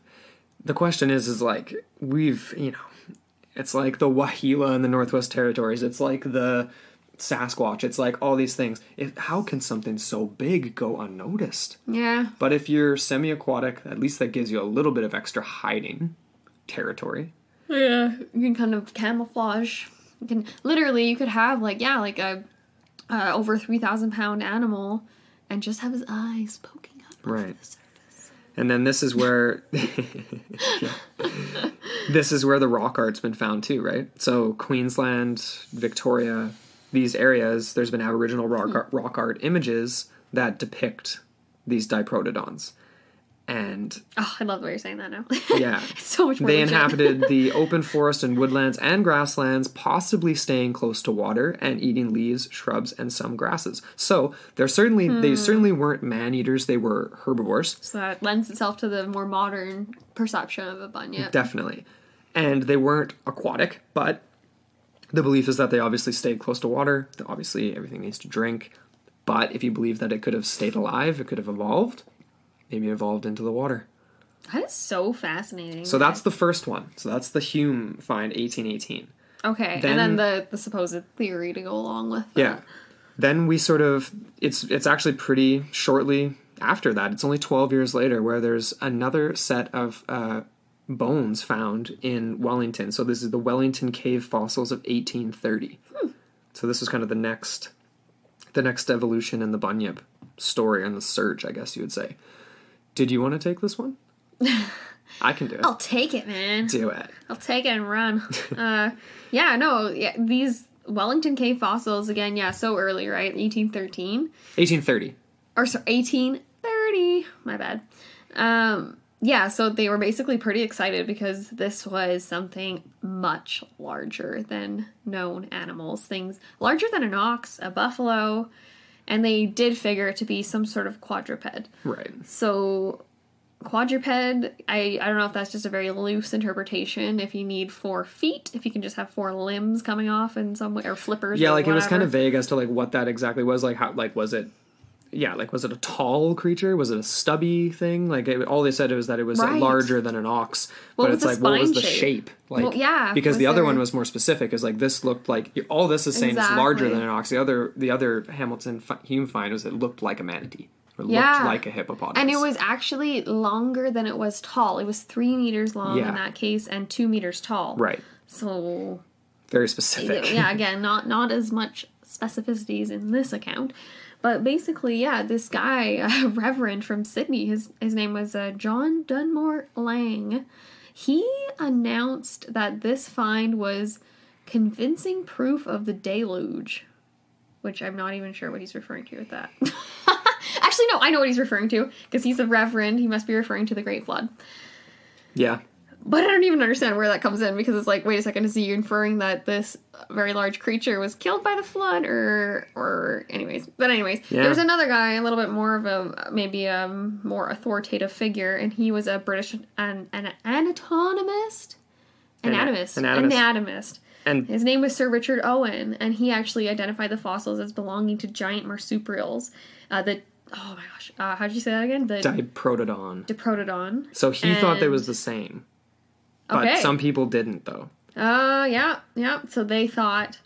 The question is like, it's like the Wahila in the Northwest Territories. It's like the Sasquatch. It's like all these things. How can something so big go unnoticed? Yeah. But if you're semi-aquatic, at least that gives you a little bit of extra hiding territory. Yeah. You can kind of camouflage. You could have a over 3,000 pound animal and just have his eyes poking up over the surface. And then this is where this is where the rock art's been found too, right? So Queensland, Victoria, these areas, there's been Aboriginal rock art images that depict these diprotodons. And I love the way you're saying that now. Yeah. It's so much more They legit. inhabited the open forest and woodlands and grasslands, possibly staying close to water and eating leaves, shrubs, and some grasses. So they certainly weren't man-eaters, they were herbivores. So that lends itself to the more modern perception of a bunyip. Definitely. And they weren't aquatic, but the belief is that they obviously stayed close to water. Obviously, everything needs to drink. But if you believe that it could have stayed alive, it could have evolved, maybe evolved into the water. That is so fascinating. So that's the first one. So that's the Hume find, 1818. Okay, and then the supposed theory to go along with that. Yeah. Then we sort of, it's actually pretty shortly after that. It's only 12 years later where there's another set of bones found in Wellington. So this is the Wellington cave fossils of 1830. So this was kind of the next evolution in the bunyip story and the search, I guess you would say. Did you want to take this one? I can do it. I'll take it, man. Do it. I'll take it and run. These Wellington cave fossils, again, so early, right? 1813? 1830. Or, sorry, 1830. My bad. So they were basically pretty excited because this was something much larger than known animals. Things larger than an ox, a buffalo, and they did figure it to be some sort of quadruped. Right. So quadruped, I don't know if that's just a very loose interpretation. If you need 4 feet, if you can just have 4 limbs coming off in some way, or flippers. Yeah, or like whatever. It was kind of vague as to like what that exactly was. Like how, like was it was it a tall creature? Was it a stubby thing? Like, all they said was that it was Right. larger than an ox. What but was it's the like, what was the spine shape? Like, Well, yeah, because was the other there- one was more specific. Is like, this looked like, all this is saying it's larger Exactly. than an ox. The other Hamilton hume find was it looked like a manatee. It Yeah. looked like a hippopotamus. And it was actually longer than it was tall. It was 3 meters long Yeah. in that case and 2 meters tall. Right. So, Very specific. yeah, again, not as much specificities in this account. But basically, yeah, this guy, a reverend from Sydney, his name was John Dunmore Lang. He announced that this find was convincing proof of the deluge, which I'm not even sure what he's referring to with that. Actually, no, I know what he's referring to, because he's a reverend. He must be referring to the Great Flood. Yeah. But I don't even understand where that comes in, because it's like, wait a second, is he inferring that this very large creature was killed by the flood, or anyways. But anyways, Yeah. there's another guy, a little bit more of a, maybe a more authoritative figure, and he was a British anatomist. And His name was Sir Richard Owen, and he actually identified the fossils as belonging to giant marsupials. Oh my gosh, how did you say that again? The Diprotodon. Diprotodon. So he thought they was the same. But Okay. some people didn't, though. Yeah. So they thought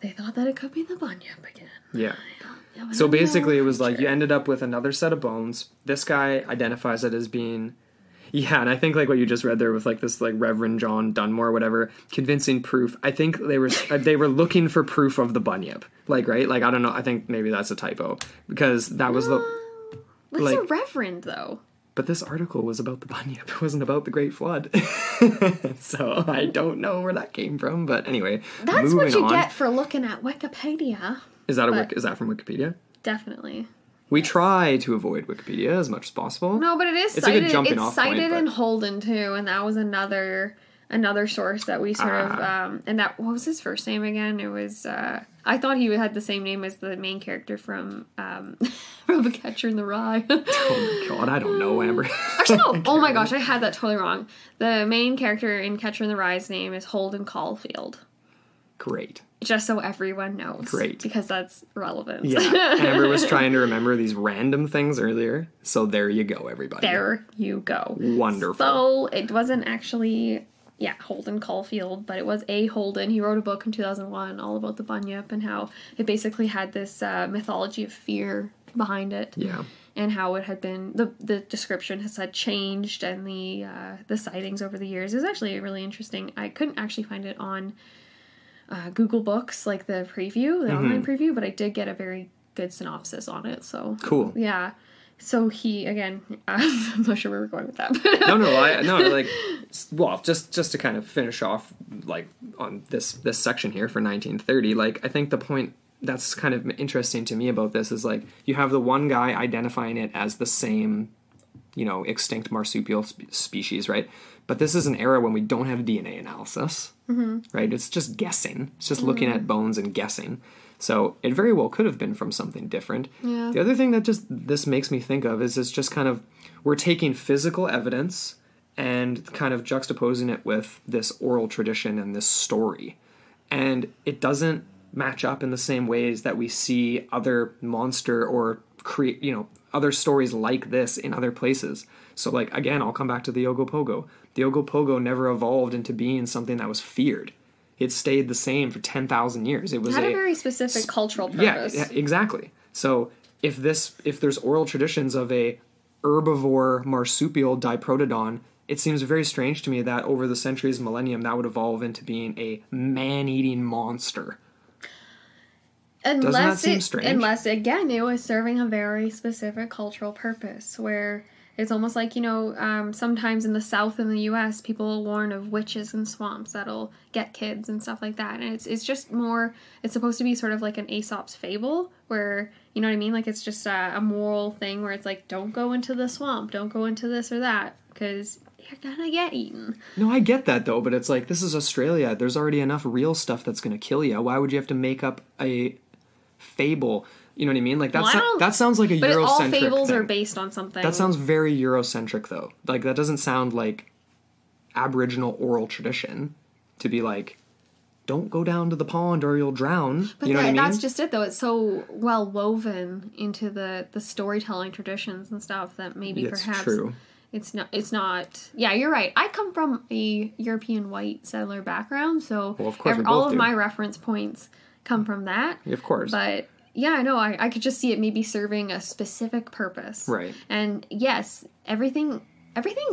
that it could be the Bunyip again. Yeah. Yeah, So another basically, it was like, you creature. ended up with another set of bones. This guy identifies it as being... Yeah, and I think, like, what you just read there with, like, this, like, Reverend John Dunmore, whatever, convincing proof. I think they were looking for proof of the Bunyip. Like, right? Like, I don't know. I think maybe that's a typo. Because that was the... What's like- a reverend, though? But this article was about the Bunyip. It wasn't about the Great Flood. So I don't know where that came from. But anyway, That's moving what you on. get for looking at Wikipedia. Is that but- is that from Wikipedia? Definitely. We try to avoid Wikipedia as much as possible. No, but it is It's a good cited. jumping It's off point, cited but- in Holden too, and that was another source that we sort of and that, what was his first name again? It was I thought he had the same name as the main character from from Catcher in the Rye. Oh my god, I don't know, Amber. Actually, no. Oh my gosh, I had that totally wrong. The main character in Catcher in the Rye's name is Holden Caulfield. Great. Just so everyone knows. Great. Because that's relevant. Yeah, Amber was trying to remember these random things earlier, so there you go, everybody. There you go. Wonderful. So, it wasn't actually, Holden Caulfield, but it was a Holden. He wrote a book in 2001 all about the Bunyip and how it basically had this mythology of fear behind it. Yeah. And how it had been, the description has had changed, and the sightings over the years. It was actually really interesting. I couldn't actually find it on Google Books, like the preview, the online preview, but I did get a very good synopsis on it. So Cool. yeah. So he, again, I'm not sure where we're going with that. Well, just to kind of finish off, like, on this section here for 1930, like, I think the point that's kind of interesting to me about this is, like, you have the one guy identifying it as the same, extinct marsupial species, right? But this is an era when we don't have DNA analysis, right? It's just guessing. It's just looking at bones and guessing. So it very well could have been from something different. Yeah. The other thing that this makes me think of is it's just kind of, we're taking physical evidence and kind of juxtaposing it with this oral tradition and this story. And it doesn't match up in the same ways that we see other monster or other stories like this in other places. So, like, again, I'll come back to the Ogopogo. The Ogopogo never evolved into being something that was feared. It stayed the same for 10,000 years. It was had a very specific cultural purpose. Yeah, exactly. So if there's oral traditions of a herbivore marsupial diprotodon, it seems very strange to me that over the centuries, millennium, that would evolve into being a man-eating monster. Doesn't that seem strange? Unless, again, it was serving a very specific cultural purpose, where it's almost like, sometimes in the South in the U.S., people will warn of witches in swamps that'll get kids and stuff like that. And it's just more, it's supposed to be sort of like an Aesop's fable, where, you know what I mean? Like, it's just a moral thing where it's like, don't go into the swamp, don't go into this or that, because you're gonna get eaten. No, I get that, though, but it's like, this is Australia. There's already enough real stuff that's going to kill you. Why would you have to make up a fable? You know what I mean? Like, that sounds like a but Eurocentric all fables thing. are based on something. That sounds very Eurocentric, though. Like, that doesn't sound like Aboriginal oral tradition to be like, don't go down to the pond or you'll drown. But you know what I mean? That's just it, though. It's so well woven into the storytelling traditions and stuff that maybe perhaps true. It's not. Yeah, you're right. I come from a European white settler background, so of course all of my reference points come from that. Of course. But yeah, no, I could just see it maybe serving a specific purpose. Right. And yes, everything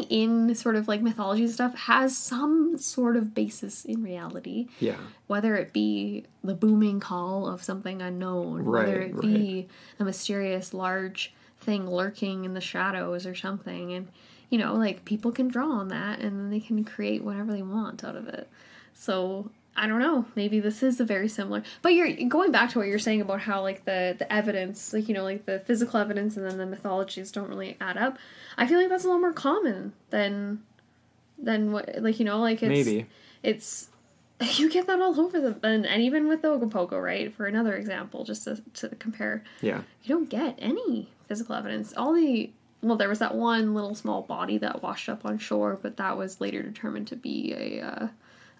in sort of like mythology and stuff has some sort of basis in reality. Yeah. Whether it be the booming call of something unknown, whether it be a mysterious large thing lurking in the shadows or something. And, you know, like, people can draw on that and then they can create whatever they want out of it. So, I don't know. Maybe this is a very similar... But you're going back to what you're saying about how, like, the evidence, like, you know, like, the physical evidence and then the mythologies don't really add up. I feel like that's a lot more common than what, like, you know, like, it's... Maybe. It's... You get that all over and even with the Ogopogo, right? For another example, just to compare. Yeah. You don't get any physical evidence. There was that one little small body that washed up on shore, but that was later determined to be a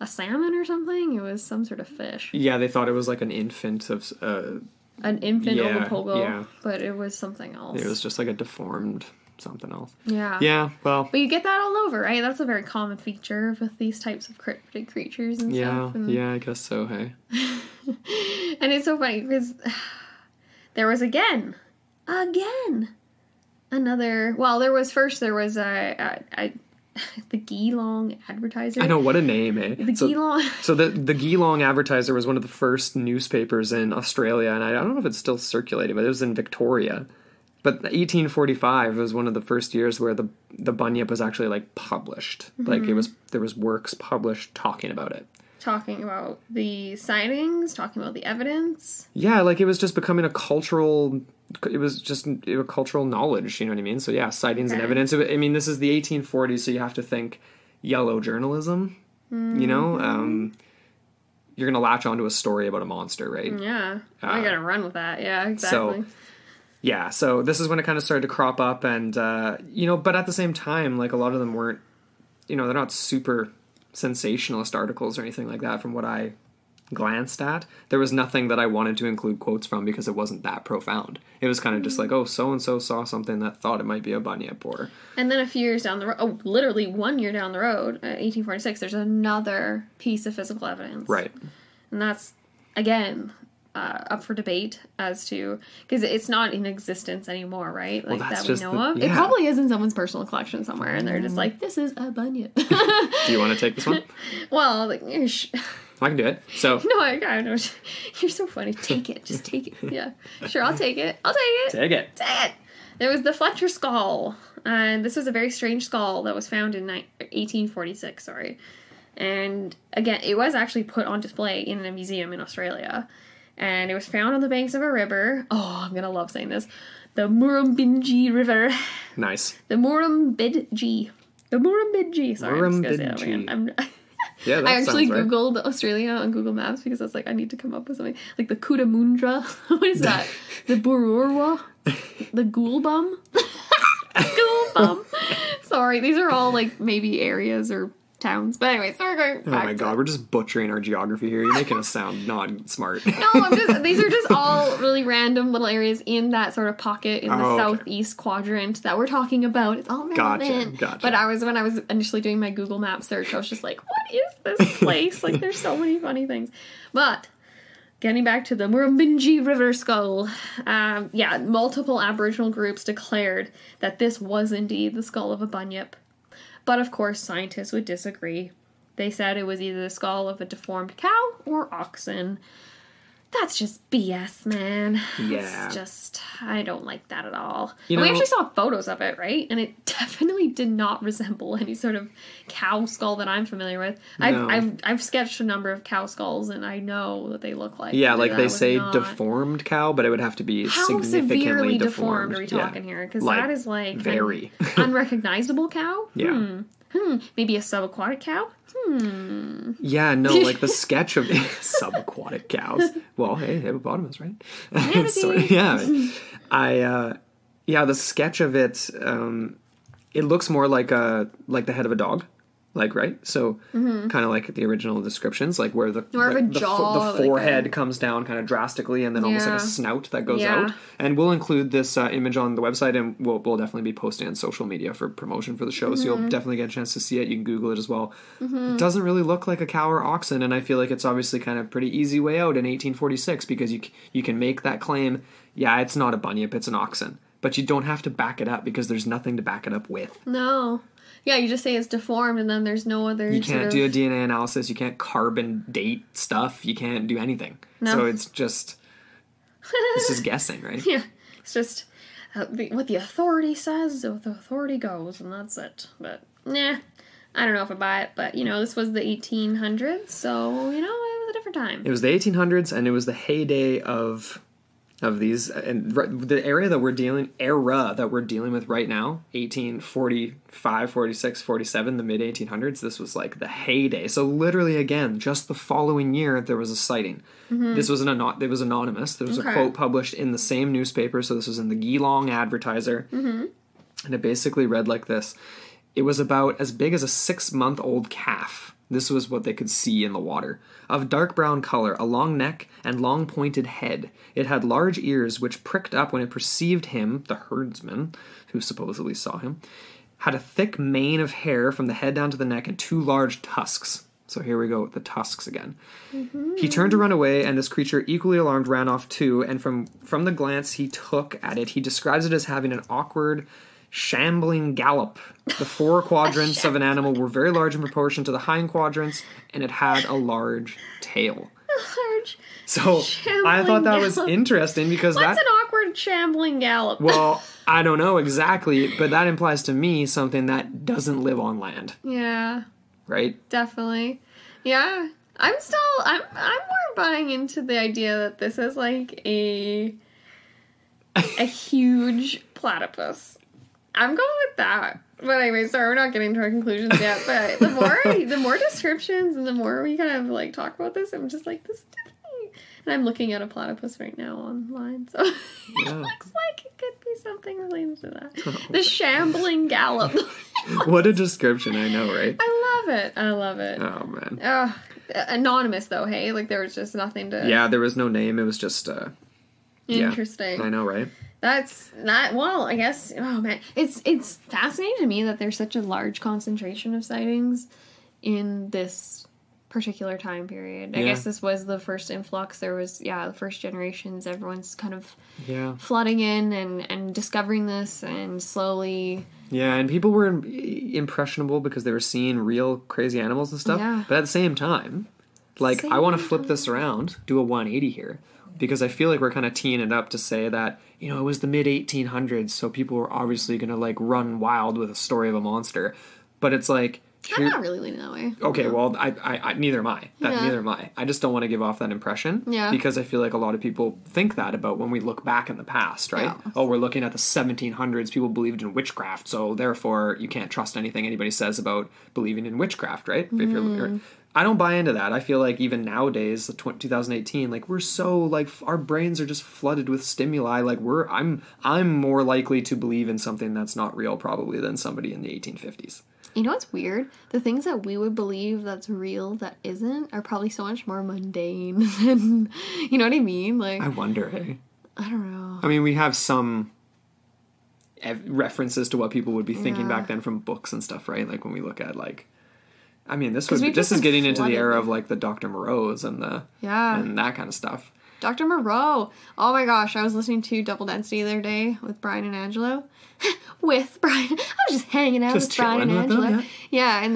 salmon or something. It was some sort of fish. Yeah, they thought it was like an infant of... an infant Ogopogo, but it was something else. It was just like a deformed something else. Yeah. Yeah, well... But you get that all over, right? That's a very common feature with these types of cryptid creatures and stuff. Yeah, I guess so, hey. And it's so funny, because there was again, another... Well, there was the Geelong Advertiser. I know, what a name, eh? Geelong... So the Geelong Advertiser was one of the first newspapers in Australia, and I don't know if it's still circulating, but it was in Victoria. But 1845 was one of the first years where the Bunyip was actually, like, published. Mm-hmm. Like, there was works published talking about it. Talking about the sightings, talking about the evidence. Yeah, like, it was just becoming a cultural knowledge, you know what I mean? So, yeah, sightings and evidence. I mean, this is the 1840s, so you have to think yellow journalism, you know? You're going to latch onto a story about a monster, right? Yeah, I got to run with that. Yeah, exactly. So this is when it kind of started to crop up, and, you know, but at the same time, like, a lot of them weren't, you know, they're not super sensationalist articles or anything like that from what I glanced at. There was nothing that I wanted to include quotes from because it wasn't that profound. It was kind of just like, oh, so-and-so saw something that thought it might be a bunyip, or... And then a few years down the road, literally 1 year down the road, 1846, there's another piece of physical evidence. Right. And that's, again... up for debate as to, because it's not in existence anymore, right? Like, that we know of. Yeah. It probably is in someone's personal collection somewhere, and they're just like, this is a bunyip. Do you want to take this one? Well, like, I can do it. So no, I know. You're so funny. Take it. Just take it. Yeah, sure. I'll take it. Take it. There was the Fletcher skull, and this was a very strange skull that was found in 1846. Sorry, and again, it was actually put on display in a museum in Australia. And it was found on the banks of a river. Oh, I'm gonna love saying this. The Murrumbidgee River. Nice. The Murrumbidgee. Sorry, I'm just gonna say that again. Yeah, that I actually sounds right. Googled Australia on Google Maps because I was like, I need to come up with something. Like the Cootamundra. What is that? The Bururwa? The Goolbum? Goolbum. Sorry, these are all like maybe areas or towns. But anyway, so we're going back. Oh my god, we're just butchering our geography here. You're making us sound not smart. No, these are just all really random little areas in that sort of pocket in the southeast quadrant that we're talking about. It's all relevant. Gotcha. But when I was initially doing my Google Maps search, I was just like, what is this place? Like, there's so many funny things. But getting back to the Murrumbidgee River skull, multiple Aboriginal groups declared that this was indeed the skull of a bunyip. But, of course, scientists would disagree. They said it was either the skull of a deformed cow or oxen. That's just BS, man. Yeah. It's just, I don't like that at all. We actually saw photos of it, right? And it definitely did not resemble any sort of cow skull that I'm familiar with. No. I've sketched a number of cow skulls, and I know what they look like. Yeah, like they say deformed cow, but it would have to be significantly severely deformed. Are we talking here? Because like, that is like very unrecognizable cow. Yeah. Maybe a sub-aquatic cow? Yeah, no, like the sketch of sub-aquatic cows. Well, hey, hippopotamus, right? Sorry, yeah. The sketch of it, it looks more like the head of a dog. Like, right? So, kind of like the original descriptions, like where the More of a jaw, the forehead like comes down kind of drastically, and then almost like a snout that goes Yeah. out. And we'll include this image on the website, and we'll definitely be posting on social media for promotion for the show, so you'll definitely get a chance to see it. You can Google it as well. It doesn't really look like a cow or oxen, and I feel like it's obviously kind of pretty easy way out in 1846, because you can make that claim, yeah, it's not a bunyip, it's an oxen. But you don't have to back it up, because there's nothing to back it up with. No. Yeah, you just say it's deformed, and then there's no other. You can't do a DNA analysis. You can't carbon date stuff. You can't do anything. No. So it's just this is guessing, right? Yeah, it's just what the authority says, what the authority goes, and that's it. But nah, I don't know if I buy it. But this was the 1800s, so it was a different time. It was the 1800s, and it was the heyday of these, and the era that we're dealing with right now, 1845, 46, 47, the mid 1800s. This was like the heyday. So literally, again, just the following year, there was a sighting. This was it was anonymous. There was a quote published in the same newspaper. So this was in the Geelong Advertiser, and it basically read like this: it was about as big as a 6-month-old calf. This was what they could see in the water. Of dark brown color, a long neck, and long pointed head. It had large ears which pricked up when it perceived him, the herdsman, who supposedly saw him, had a thick mane of hair from the head down to the neck and 2 large tusks. So here we go with the tusks again. He turned to run away, and this creature, equally alarmed, ran off too, and from the glance he took at it, he describes it as having an awkward, shambling gallop. The 4 quadrants of an animal were very large in proportion to the hind quadrants, and it had a large tail. So I thought that was interesting, because What's an awkward shambling gallop? Well, I don't know exactly, but that implies to me something that doesn't live on land. Yeah, right? Definitely. Yeah, I'm more buying into the idea that this is like a huge platypus. I'm going with that. But anyway, sorry, we're not getting to our conclusions yet. But the more descriptions and the more we kind of like talk about this, I'm just like, this definitely. And I'm looking at a platypus right now online, so it looks like it could be something related to that. The shambling gallop. What a description! I know, right? I love it. Oh man. Anonymous though, hey, like there was just nothing to. Yeah, there was no name. It was just. Interesting. Yeah, I know, right? That's not, well, I guess, oh man, it's fascinating to me that there's such a large concentration of sightings in this particular time period. I guess this was the first influx. There was, the first generations, everyone's kind of flooding in and discovering this and slowly... Yeah, and people were impressionable because they were seeing real crazy animals and stuff. Yeah. But at the same time, like, I want to flip this around, do a 180 here. Because I feel like we're kind of teeing it up to say that, it was the mid-1800s, so people were obviously going to, like, run wild with a story of a monster. But it's like... I'm not really leaning that way. Okay, well, I neither am I. Neither am I. I just don't want to give off that impression. Yeah. Because I feel like a lot of people think that about when we look back in the past, right? Yeah. Oh, we're looking at the 1700s. People believed in witchcraft, so therefore you can't trust anything anybody says about believing in witchcraft, right? If you're... I don't buy into that. I feel like even nowadays, 2018, like we're so like our brains are just flooded with stimuli. Like I'm more likely to believe in something that's not real probably than somebody in the 1850s. You know what's weird? The things that we would believe that's real that isn't are probably so much more mundane than, you know what I mean? Like I wonder, hey? I don't know. I mean, we have some references to what people would be thinking back then from books and stuff, right? Like when we look at like. I mean, this is getting into the era of like the Dr. Moreau's and and that kind of stuff. Dr. Moreau. Oh my gosh, I was listening to Double Density the other day with Brian and Angelo. With Brian, I was just hanging out with Brian and Angelo. Them, yeah, and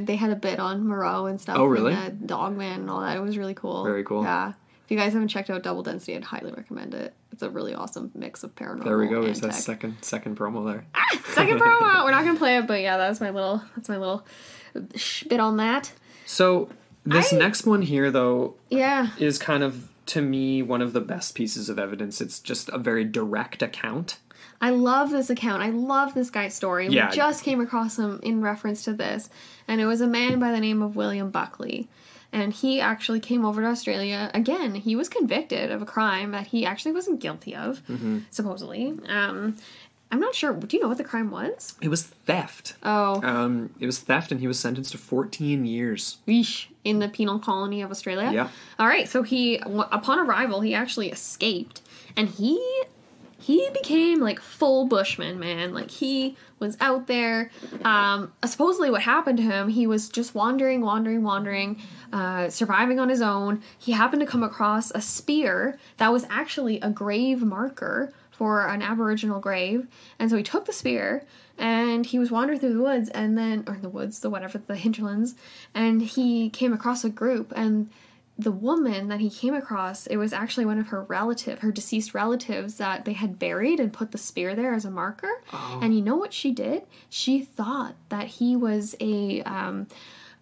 they had a bit on Moreau and stuff. Oh really? And Dogman and all that. It was really cool. Very cool. Yeah. If you guys haven't checked out Double Density, I'd highly recommend it. It's a really awesome mix of paranormal. There we go. There's that second promo there. Second promo. We're not gonna play it, but yeah, that's my little bit on that. So this next one here, though, is kind of, to me, one of the best pieces of evidence. It's just a very direct account. I love this account. I love this guy's story. Yeah. We just came across him in reference to this, and it was a man by the name of William Buckley. And he actually came over to Australia. Again, he was convicted of a crime that he actually wasn't guilty of, supposedly. I'm not sure. Do you know what the crime was? It was theft. Oh. It was theft, and he was sentenced to 14 years. Yeesh. In the penal colony of Australia? Yeah. All right, so upon arrival, he actually escaped, and he became, like, full bushman, man. Like, he was out there. Supposedly what happened to him, he was just wandering, surviving on his own. He happened to come across a spear that was actually a grave marker for an Aboriginal grave. And so he took the spear, and he was wandering through the woods, the hinterlands, and he came across a group, and the woman that he came across, it was actually one of her deceased relatives that they had buried and put the spear there as a marker. Oh. And you know what she did? She thought that he was a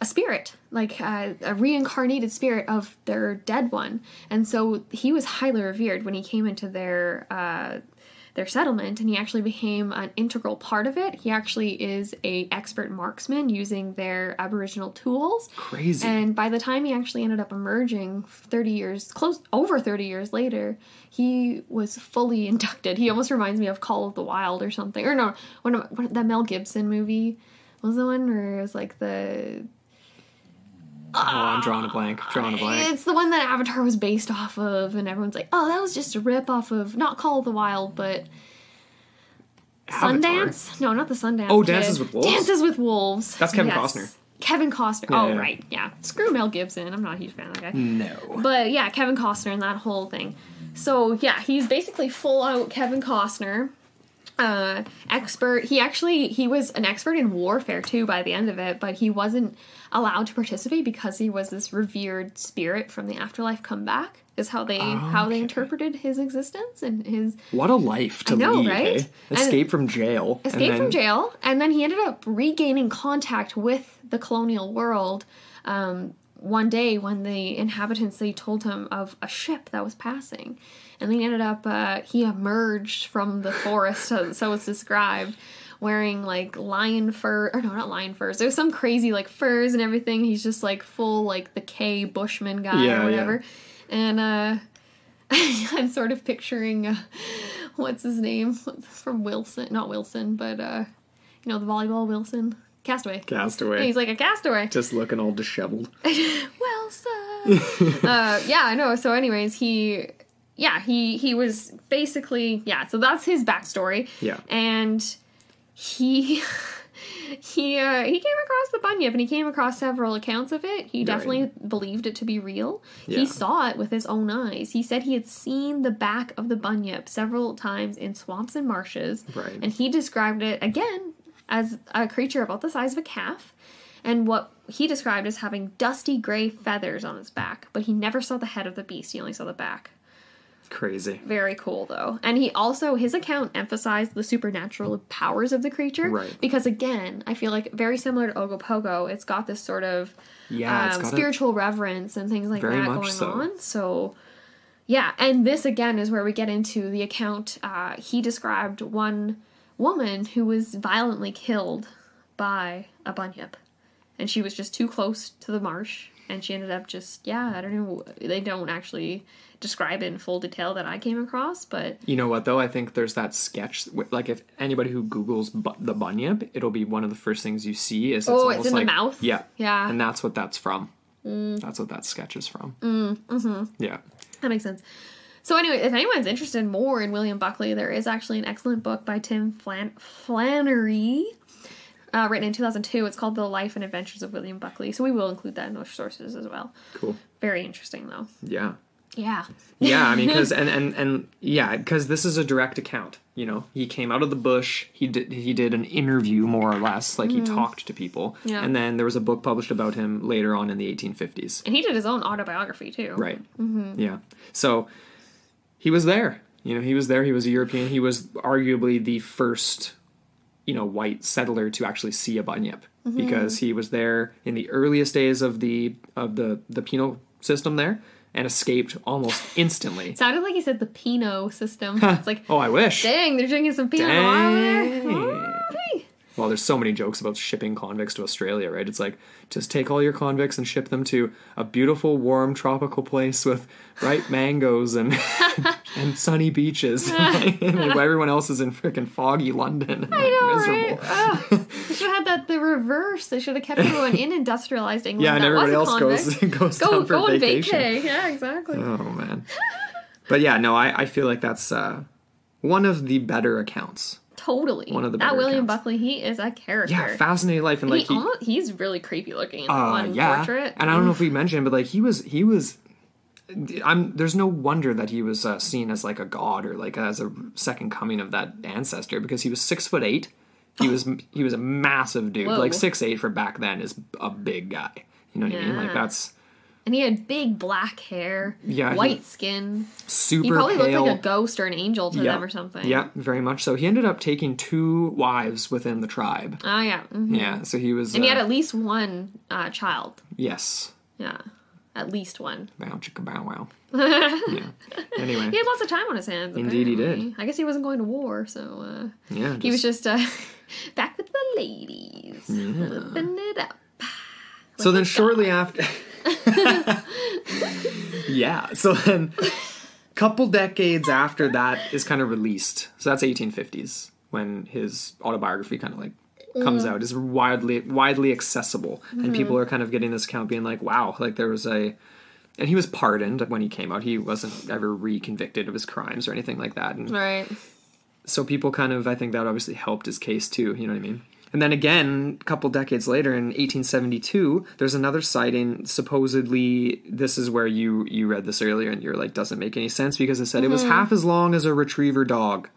spirit, like a reincarnated spirit of their dead one. And so he was highly revered when he came into their settlement, and he actually became an integral part of it. He actually is a expert marksman using their Aboriginal tools. Crazy. And by the time he actually ended up emerging over 30 years later, he was fully inducted. He almost reminds me of Call of the Wild or something. Or no, that Mel Gibson movie. What was the one where it was like the... I'm drawing a blank. It's the one that Avatar was based off of, and everyone's like, oh, that was just a rip off of, not Call of the Wild, but Avatar? Sundance? No, not the Sundance. Oh, Dances with Wolves? Dances with Wolves. That's Kevin Costner. Kevin Costner. Yeah. Right, yeah. Screw Mel Gibson. I'm not a huge fan of that guy. No. But yeah, Kevin Costner and that whole thing. So yeah, he's basically full out Kevin Costner. Expert. He was an expert in warfare too by the end of it, but he wasn't allowed to participate because he was this revered spirit from the afterlife come back, is how they interpreted his existence and his... What a life to lead, right? Eh? Escape from jail. And then he ended up regaining contact with the colonial world one day when the inhabitants, they told him of a ship that was passing. And he ended up, he emerged from the forest, so it's described, wearing, like, lion fur, or no, not lion furs. There's some crazy, like, furs and everything. He's just, like, full, like, the K Bushman guy or whatever. Yeah. And, I'm sort of picturing, what's his name? From Wilson. Not Wilson, but, the volleyball Wilson. Castaway. Yeah, he's like a castaway. Just looking all disheveled. Wilson! Yeah, I know. So anyways, he was basically, so that's his backstory. Yeah. And he came across the Bunyip, and he came across several accounts of it. He definitely believed it to be real. Yeah. He saw it with his own eyes. He said he had seen the back of the Bunyip several times in swamps and marshes. Right. And he described it, again, as a creature about the size of a calf. And what he described as having dusty gray feathers on its back. But he never saw the head of the beast. He only saw the back. Crazy. Very cool, though. And his account emphasized the supernatural powers of the creature. Right. Because, again, I feel like very similar to Ogopogo, it's got this sort of spiritual reverence and things like that going on. So, yeah. And this, again, is where we get into the account. He described one woman who was violently killed by a Bunyip. And she was just too close to the marsh. And she ended up just, I don't know, they don't actually describe it in full detail that I came across, but... You know what, though? I think there's that sketch, like, if anybody who Googles the Bunyip, it'll be one of the first things you see is it's in the mouth? Yeah. Yeah. And that's what that's from. That's what that sketch is from. Yeah. That makes sense. So anyway, if anyone's interested more in William Buckley, there is actually an excellent book by Tim Flannery, written in 2002. It's called The Life and Adventures of William Buckley. So we will include that in those sources as well. Cool. Very interesting, though. Yeah. Yeah. Yeah, I mean, because this is a direct account. You know, he came out of the bush. He did an interview, more or less, like he talked to people. Yeah. And then there was a book published about him later on in the 1850s. And he did his own autobiography too. Right. Mm-hmm. Yeah. So he was there. You know, he was there. He was a European. He was arguably the first, white settler to actually see a Bunyip, because he was there in the earliest days of the penal system there, and escaped almost instantly. It sounded like he said the Pinot system. It's like, oh, I wish. Dang, they're drinking some Pinot Noir over there. Well, there's so many jokes about shipping convicts to Australia, right? It's like, just take all your convicts and ship them to a beautiful, warm, tropical place with ripe mangoes and and sunny beaches. And everyone else is in freaking foggy London and miserable. Right? They should have had that the reverse. They should have kept everyone in industrialized England. Yeah, and everybody else goes down for on vacation. vacay. Yeah, exactly. Oh, man. But yeah, no, I feel like that's one of the better accounts. Totally. One of the that better William accounts. Buckley, he is a character. Yeah, fascinating life. And like he's really creepy looking in that one portrait. And I don't know if we mentioned, but like he was there's no wonder that he was seen as like a god or like as a second coming of that ancestor, because he was 6'8". He was a massive dude. Whoa. Like 6'8" for back then is a big guy. You know what I mean? Like that's. And he had big black hair, white skin. Super He probably pale. looked like a ghost or an angel to them or something. Yeah, very much so. He ended up taking 2 wives within the tribe. Oh, yeah. Mm-hmm. Yeah, so he was... And he had at least one child. Yes. Yeah. At least one. Bow, chicka, bow, wow. Yeah. Anyway. He had lots of time on his hands. Indeed he apparently. did. I guess he wasn't going to war, so... He was just back with the ladies. Yeah. Living it up. So then shortly after... Yeah, so then couple decades after that is kind of released. So that's 1850s when his autobiography kind of like comes out, is widely accessible, and people are kind of getting this account being like, wow, like there was and he was pardoned when he came out. He wasn't ever reconvicted of his crimes or anything like that. And right. So people kind of, I think that obviously helped his case too, you know what I mean? And then again, a couple decades later, in 1872, there's another sighting. Supposedly, this is where you read this earlier, and you're like, doesn't make any sense, because it said it was half as long as a retriever dog,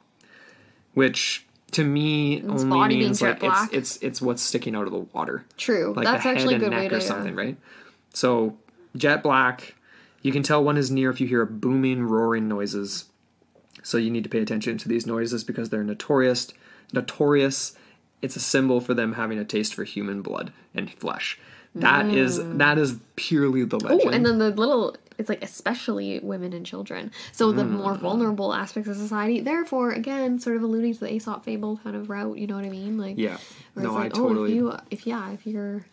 which to me Its only means like it's what's sticking out of the water. True, like that's the head actually a and good neck way to or something, right? So jet black. You can tell one is near if you hear booming, roaring noises. So you need to pay attention to these noises because they're notorious. It's a symbol for them having a taste for human blood and flesh. That is purely the legend. Oh, and then the little, it's like especially women and children. So the more vulnerable aspects of society, therefore, again, sort of alluding to the Aesop fable kind of route, you know what I mean? Like, yeah. No, No, like, I totally... if you're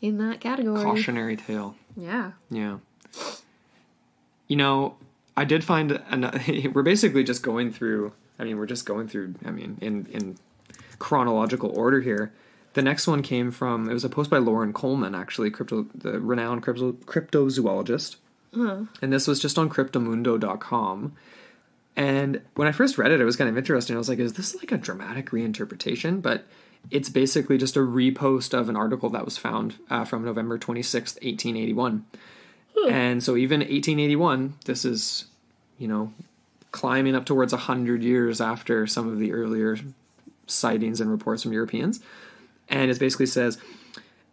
in that category. Cautionary tale. Yeah. Yeah. You know, I did find... we're basically just going through... in chronological order here. The next one came from... It was a post by Lauren Coleman, actually, the renowned cryptozoologist. And this was just on cryptomundo.com. And when I first read it, it was kind of interesting. I was like, is this like a dramatic reinterpretation? But it's basically just a repost of an article that was found from November 26th, 1881. And so even 1881, this is, climbing up towards 100 years after some of the earlier sightings and reports from Europeans. And it basically says,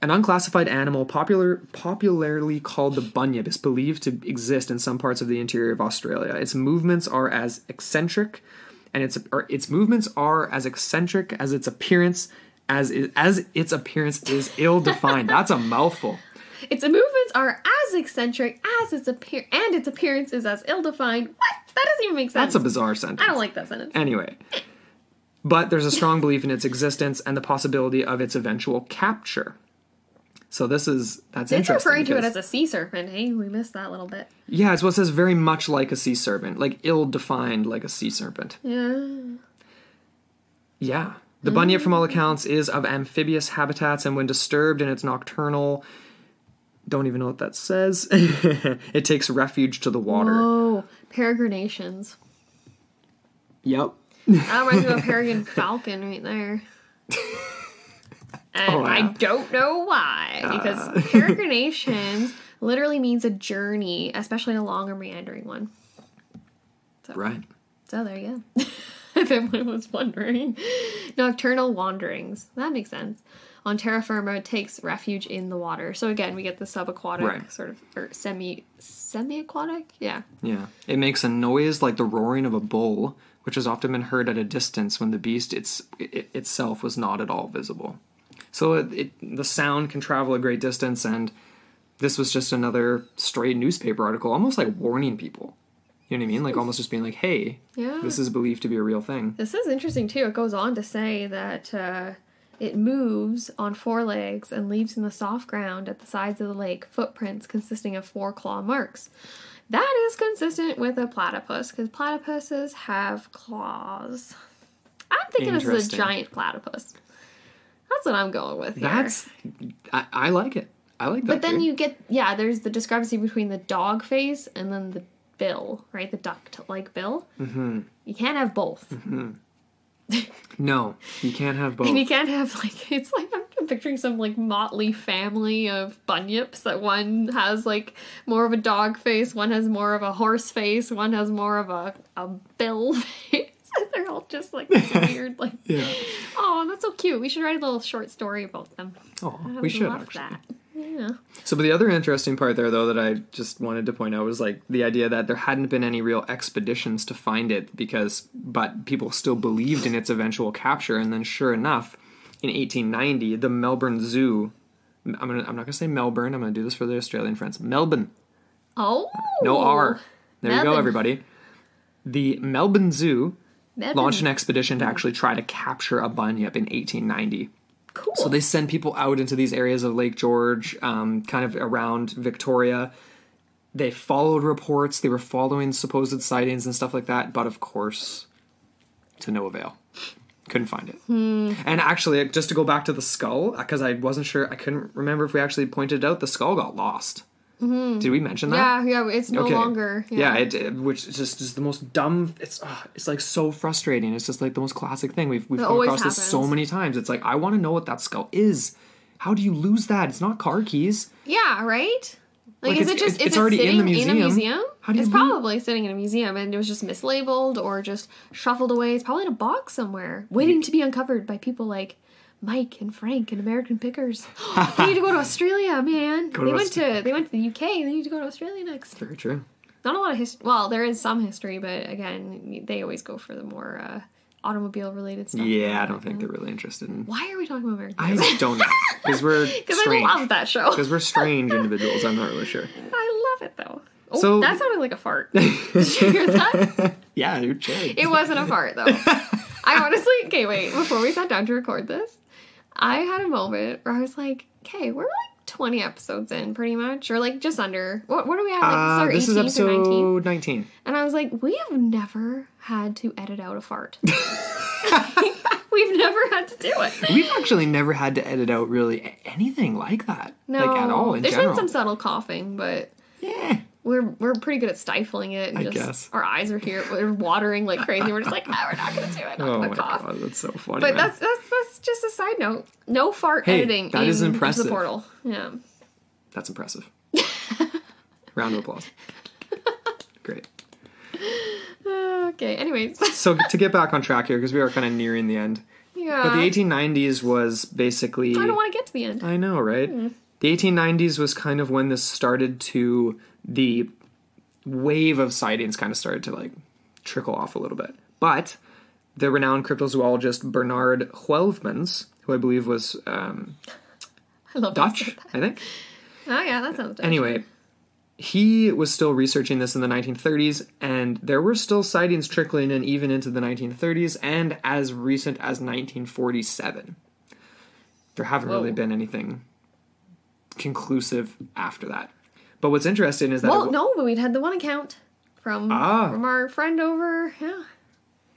an unclassified animal popularly called the bunyip is believed to exist in some parts of the interior of Australia. Its movements are as eccentric as its appearance is ill-defined. That's a mouthful. Its movements are as eccentric as its appearance is as ill-defined. What? That doesn't even make sense. That's a bizarre sentence. I don't like that sentence. Anyway. But there's a strong belief in its existence and the possibility of its eventual capture. So that's interesting. It's referring to it as a sea serpent. Hey, we missed that little bit. Yeah, it's what it says, very much like a sea serpent. Like ill-defined like a sea serpent. Yeah. Yeah. The bunyip, from all accounts, is of amphibious habitats, and when disturbed in its nocturnal... Don't even know what that says. It takes refuge to the water. Oh, peregrinations. Yep. That reminds me of a peregrine falcon right there. And I don't know why. Because peregrinations literally means a journey, especially a long or meandering one. So, right. So there you go. If anyone was wondering. Nocturnal wanderings. That makes sense. On terra firma, it takes refuge in the water. So again, we get the sub-aquatic sort of, or semi-aquatic? Yeah. Yeah. It makes a noise like the roaring of a bull, which has often been heard at a distance when the beast itself was not at all visible. So the sound can travel a great distance, and this was just another straight newspaper article, almost like warning people. You know what I mean? Like almost just being like, hey, this is believed to be a real thing. This is interesting too. It goes on to say that It moves on 4 legs and leaves in the soft ground at the sides of the lake footprints consisting of 4 claw marks. That is consistent with a platypus, because platypuses have claws. I'm thinking this is a giant platypus. That's what I'm going with here. I like it. I like that. But then you get, there's the discrepancy between the dog face and then the bill, right? The duck-like bill. Mm-hmm. You can't have both. Mm-hmm. No, you can't have both. And you can't have, it's like, I'm picturing some, motley family of bunyips, that one has, more of a dog face, one has more of a horse face, one has more of a bill face. They're all just, this weird, Yeah. Oh, that's so cute. We should write a little short story about them. Oh, we should, actually. That. Yeah. So, but the other interesting part there, though, that I just wanted to point out was, the idea that there hadn't been any real expeditions to find it but people still believed in its eventual capture, and then sure enough, in 1890, the Melbourne Zoo, I'm not going to say Melbourne, I'm going to do this for the Australian friends, Melbourne. Oh! No R. There you go, everybody. The Melbourne Zoo launched an expedition to actually try to capture a bunyip in 1890. Cool. So they send people out into these areas of Lake George, kind of around Victoria. They followed reports. They were following supposed sightings and stuff like that. But of course, to no avail. Couldn't find it. And actually, just to go back to the skull, because I wasn't sure, I couldn't remember if we actually pointed out, the skull got lost. Mm-hmm. Did we mention that? Yeah, it's no longer. Yeah, which is just the most dumb. It's so frustrating. It's just the most classic thing. We've come across this so many times. It's I want to know what that skull is. How do you lose that? It's not car keys. Yeah, right. Is it just it's already sitting in the museum? It's probably sitting in a museum, and it was just mislabeled or just shuffled away. It's probably in a box somewhere, waiting to be uncovered by people like Mike and Frank and American Pickers. They need to go to Australia, man. They went to the UK. They need to go to Australia next. Very true. Not a lot of history. Well, there is some history, but again, they always go for the more automobile related stuff. Yeah, I don't think they're really interested in. Why are we talking about American Pickers? I don't know. Because we're strange. I love that show. Because we're strange individuals. I'm not really sure. I love it though. Oh, so, that sounded like a fart. Did you hear that? Yeah, you're chilling. It wasn't a fart though. I honestly, okay, wait. Before we sat down to record this, I had a moment where I was like, okay, we're 20 episodes in, pretty much. Or, just under. What are we at? This is episode 19. And I was like, we have never had to edit out a fart. We've never had to do it. We've actually never had to edit out really anything like that. No. At all, in There's general. been some subtle coughing, but... Yeah. We're pretty good at stifling it. And I guess. Our eyes are here. We're watering like crazy. We're just like, we're not going to do it. Not going to cough. God, that's so funny. But that's just a side note. No fart editing that is impressive. The portal. Yeah. That's impressive. Round of applause. Great. Okay, anyways. So to get back on track here, because we are kind of nearing the end. Yeah. But the 1890s was basically... I don't want to get to the end. I know, right? The 1890s was kind of when this started to... The wave of sightings kind of started to, trickle off a little bit. But the renowned cryptozoologist Bernard Huelmans, who I believe was I love Dutch, I think. Oh, yeah, that sounds Dutch. Anyway, he was still researching this in the 1930s, and there were still sightings trickling in even into the 1930s, and as recent as 1947. There haven't really been anything conclusive after that. But what's interesting is that... but we'd had the one account from our friend over,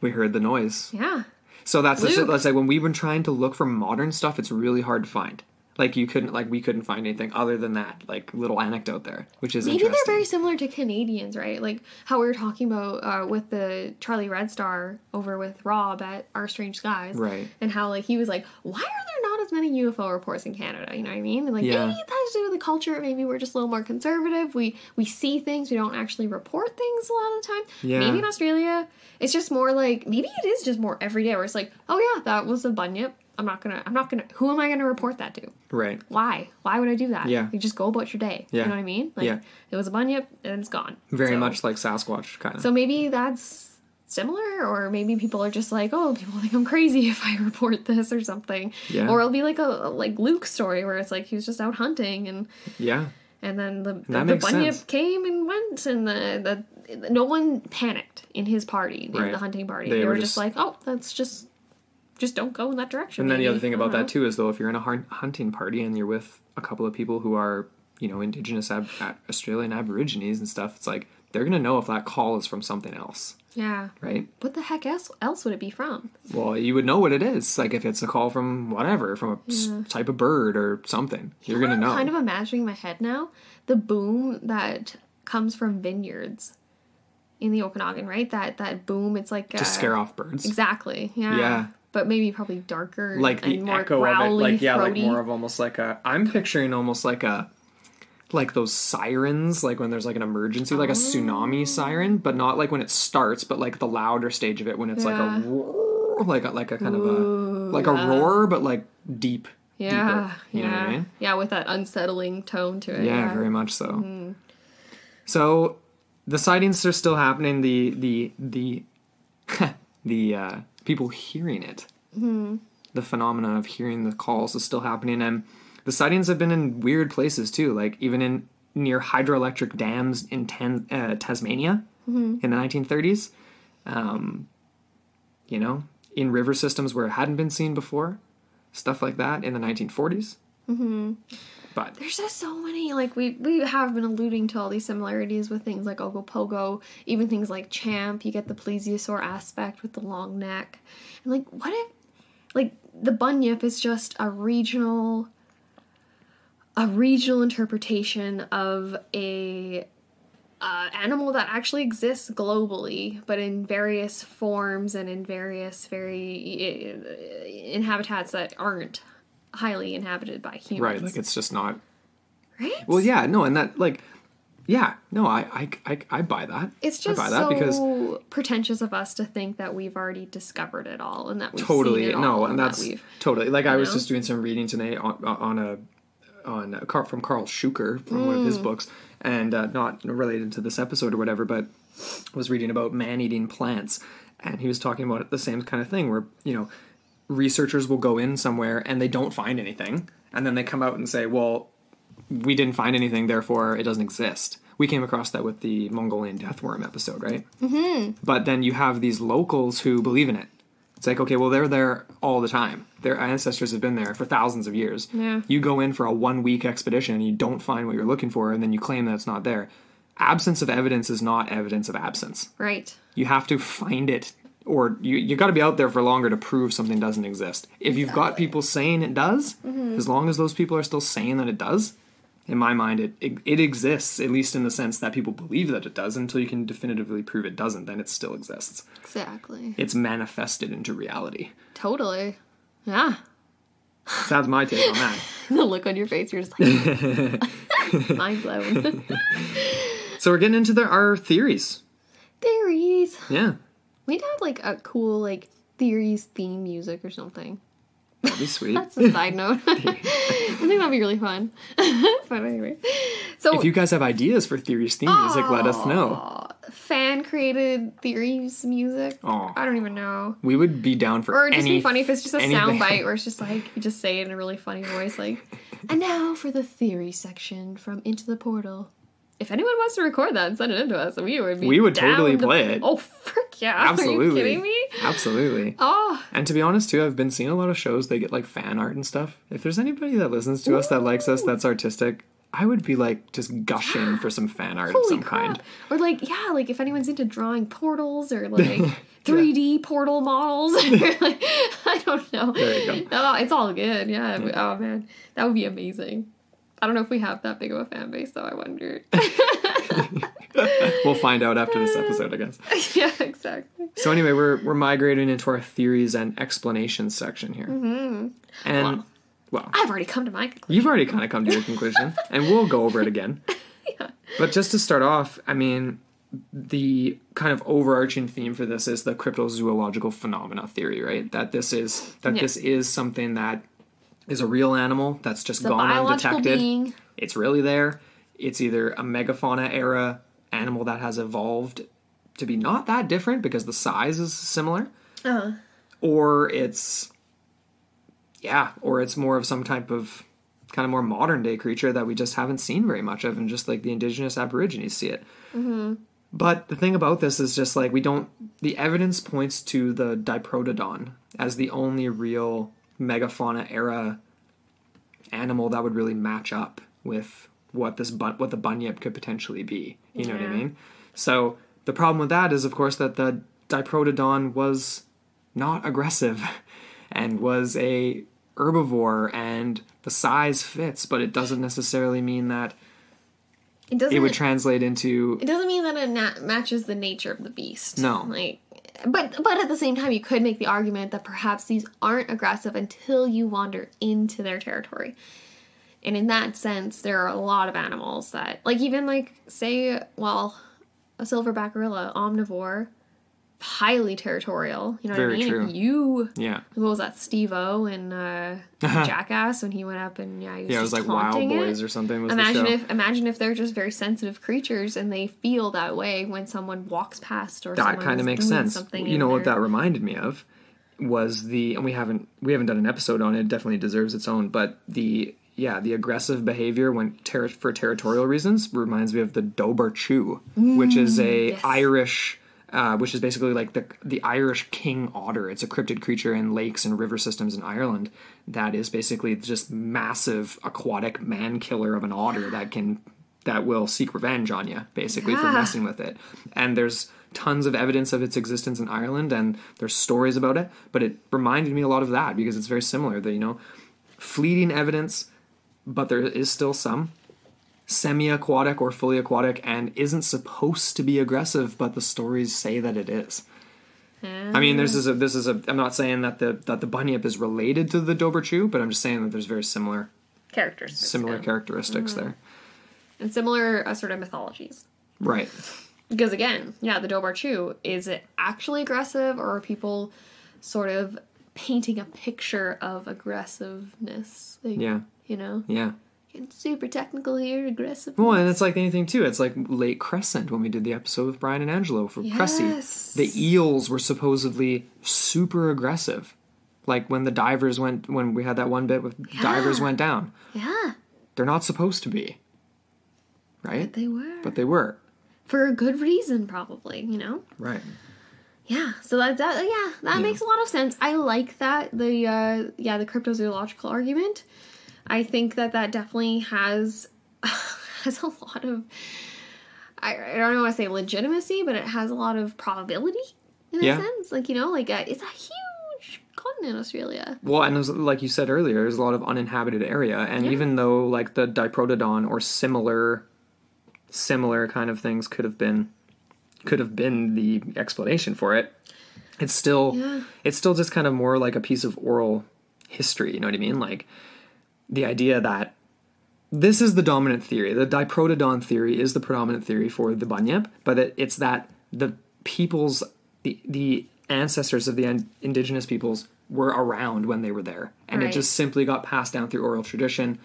We heard the noise. Yeah. So that's when we've been trying to look for modern stuff, it's really hard to find. We couldn't find anything other than that, little anecdote there, which is interesting. Maybe they're very similar to Canadians, right? Like how we were talking about with the Charlie Red Star over with Rob at Our Strange Skies. Right. And how, he was like, why are there not as many UFO reports in Canada? You know what I mean? And, maybe it has to do with the culture. Maybe we're just a little more conservative. We see things. We don't actually report things a lot of the time. Yeah. Maybe in Australia, it's just more maybe it is just more everyday where it's oh yeah, that was a bunyip. I'm not gonna, who am I gonna report that to? Right. Why would I do that? Yeah. You just go about your day. Yeah. You know what I mean? It was a bunyip and it's gone. Very much like Sasquatch, kind of. So maybe that's similar, or maybe people are just people think I'm crazy if I report this or something. Yeah. Or it'll be a Luke story where it's he was just out hunting and... Yeah. And then the bunyip came and went, and the no one panicked in his party, in the hunting party. They were just oh, that's just just don't go in that direction. And then the maybe. other thing I about don't that too is, though, if you're in a hunting party and you're with a couple of people who are, indigenous Australian Aborigines and stuff, it's like they're gonna know if that call is from something else. Yeah. Right? What the heck else would it be from? Well, you would know what it is. Like if it's a call from whatever, from a type of bird or something, you're gonna know. I'm kind of imagining in my head now the boom that comes from vineyards in the Okanagan, right? That boom, it's like to scare off birds. Exactly. Yeah. Yeah. But maybe probably darker, like and the more echo growly, of it, like throaty. like more of almost like a. I'm picturing almost like those sirens, like when there's like an emergency, like a tsunami siren, but not like when it starts, but like the louder stage of it when it's like a roar, like a kind of a roar, but like deep. Yeah, deeper, you know what I mean? Yeah, with that unsettling tone to it. Yeah, very much so. Mm-hmm. So the sightings are still happening. The people hearing it, the phenomena of hearing the calls is still happening, and the sightings have been in weird places too, like even near hydroelectric dams in Tasmania in the 1930s. In river systems where it hadn't been seen before, stuff like that in the 1940s. But there's just so many, like we have been alluding to all these similarities with things like Ogopogo, even things like Champ. You get the plesiosaur aspect with the long neck, and like what if, like the Bunyip is just a regional interpretation of a animal that actually exists globally, but in various forms and in various in habitats that aren't highly inhabited by humans. right, like it's just not. Right? Well, yeah, no, and that like, yeah, no, I buy that. It's just I buy that so because pretentious of us to think that we've already discovered it all and that we've totally seen it no, all and that's that totally like I was just doing some reading today from Carl Schuker from one of his books, and not related to this episode or whatever, but was reading about man-eating plants, and he was talking about the same kind of thing where researchers will go in somewhere and they don't find anything, and then they come out and say, well, we didn't find anything, therefore it doesn't exist. We came across that with the Mongolian deathworm episode, right? Mm-hmm. But then you have these locals who believe in it. It's like, okay, well, they're there all the time. Their ancestors have been there for thousands of years. Yeah. You go in for a 1-week expedition and you don't find what you're looking for, and then you claim that it's not there. Absence of evidence is not evidence of absence. Right. You have to find it, or you got to be out there for longer to prove something doesn't exist. If you've got people saying it does, as long as those people are still saying that it does, in my mind, it exists, at least in the sense that people believe that it does, until you can definitively prove it doesn't, then it still exists. Exactly. It's manifested into reality. Totally. Yeah. So that's my take on that. The look on your face, you're just like, mind blown. So we're getting into our theories. Theories. Yeah. We'd have like a cool like theories theme music or something. That'd be sweet. That's a side note. I think that'd be really fun. But anyway. So if you guys have ideas for theories theme music, let us know. Fan created theories music. Oh. I don't even know. We would be down for Or it'd just be funny if it's just a anything. sound bite where it's just like you just say it in a really funny voice, like, and now for the theory section from Into the Portal. If anyone wants to record that and send it in to us, we would down totally to play it. Oh, frick yeah. Absolutely. Are you kidding me? Absolutely. Oh. And to be honest, too, I've been seeing a lot of shows, they get, like, fan art and stuff. If there's anybody that listens to us that likes us, that's artistic, I would be, like, just gushing for some fan art of some kind. Or, like, yeah, like, if anyone's into drawing portals or, like, 3D portal models. Like, I don't know. There you go. No, it's all good. Yeah. Oh, man. That would be amazing. I don't know if we have that big of a fan base, though. I wonder. We'll find out after this episode, I guess. Yeah, exactly. So anyway, we're migrating into our theories and explanations section here. Mm-hmm. And, well, I've already come to my conclusion. You've already kind of come to your conclusion, and we'll go over it again. Yeah. But just to start off, I mean, the kind of overarching theme for this is the cryptozoological phenomena theory, right? That this is something that is a real animal that's just gone undetected. Being. It's really there. It's either a megafauna era animal that has evolved to be not that different because the size is similar. Uh-huh. Or it's more of some type of kind of more modern day creature that we just haven't seen very much of, and just like the indigenous Aborigines see it. Mm-hmm. But the thing about this is just like the evidence points to the Diprotodon as the only real megafauna era animal that would really match up with what the bunyip could potentially be. You know what I mean? So the problem with that is, of course, that the Diprotodon was not aggressive and was a herbivore, and the size fits, but it doesn't necessarily mean that it would translate into... It doesn't mean that it matches the nature of the beast. No. But at the same time, you could make the argument that perhaps these aren't aggressive until you wander into their territory. And in that sense, there are a lot of animals that... say, a silverback gorilla, omnivore, highly territorial. You know what I mean? Very true. Yeah. What was that, Steve-O and Jackass when he went up and he was it was like Wild Boys or something. Was imagine if they're just very sensitive creatures and they feel that way when someone walks past or that kind of makes sense. You know what that reminded me of was and we haven't done an episode on it. It definitely deserves its own, but the aggressive behavior for territorial reasons reminds me of the Dober Chew, which is Irish. Which is basically like the Irish king otter. It's a cryptid creature in lakes and river systems in Ireland that is basically just massive aquatic man killer of an otter that will seek revenge on you, basically, for messing with it. And there's tons of evidence of its existence in Ireland, and there's stories about it, but it reminded me a lot of that because it's very similar. That, fleeting evidence, but there is still some. Semi-aquatic or fully aquatic, and isn't supposed to be aggressive, but the stories say that it is. I mean, I'm not saying that the bunyip is related to the Dober Chew, but I'm just saying that there's very similar characteristics there, and similar sort of mythologies. Right. Because again, the Dober Chew, is it actually aggressive, or are people sort of painting a picture of aggressiveness? Yeah. Yeah. Getting super technical here, aggressive. Well, and it's like anything too. It's like Lake Crescent when we did the episode with Brian and Angelo for Cressy. The eels were supposedly super aggressive. Like when we had that one bit with divers went down. Yeah. They're not supposed to be. Right? But they were. For a good reason, probably, Right. Yeah, so that makes a lot of sense. I like that, the cryptozoological argument. I think that definitely has a lot of, I don't know what to say, legitimacy, but it has a lot of probability in a sense. It's a huge continent, Australia. Well, and like you said earlier, there's a lot of uninhabited area, and even though the Diprotodon or similar kind of things could have been the explanation for it, it's still just kind of more like a piece of oral history. You know what I mean? The idea that this is the dominant theory. The Diprotodon theory is the predominant theory for the bunyip, but it's that the peoples, the ancestors of the indigenous peoples were around when they were there. And it just simply got passed down through oral tradition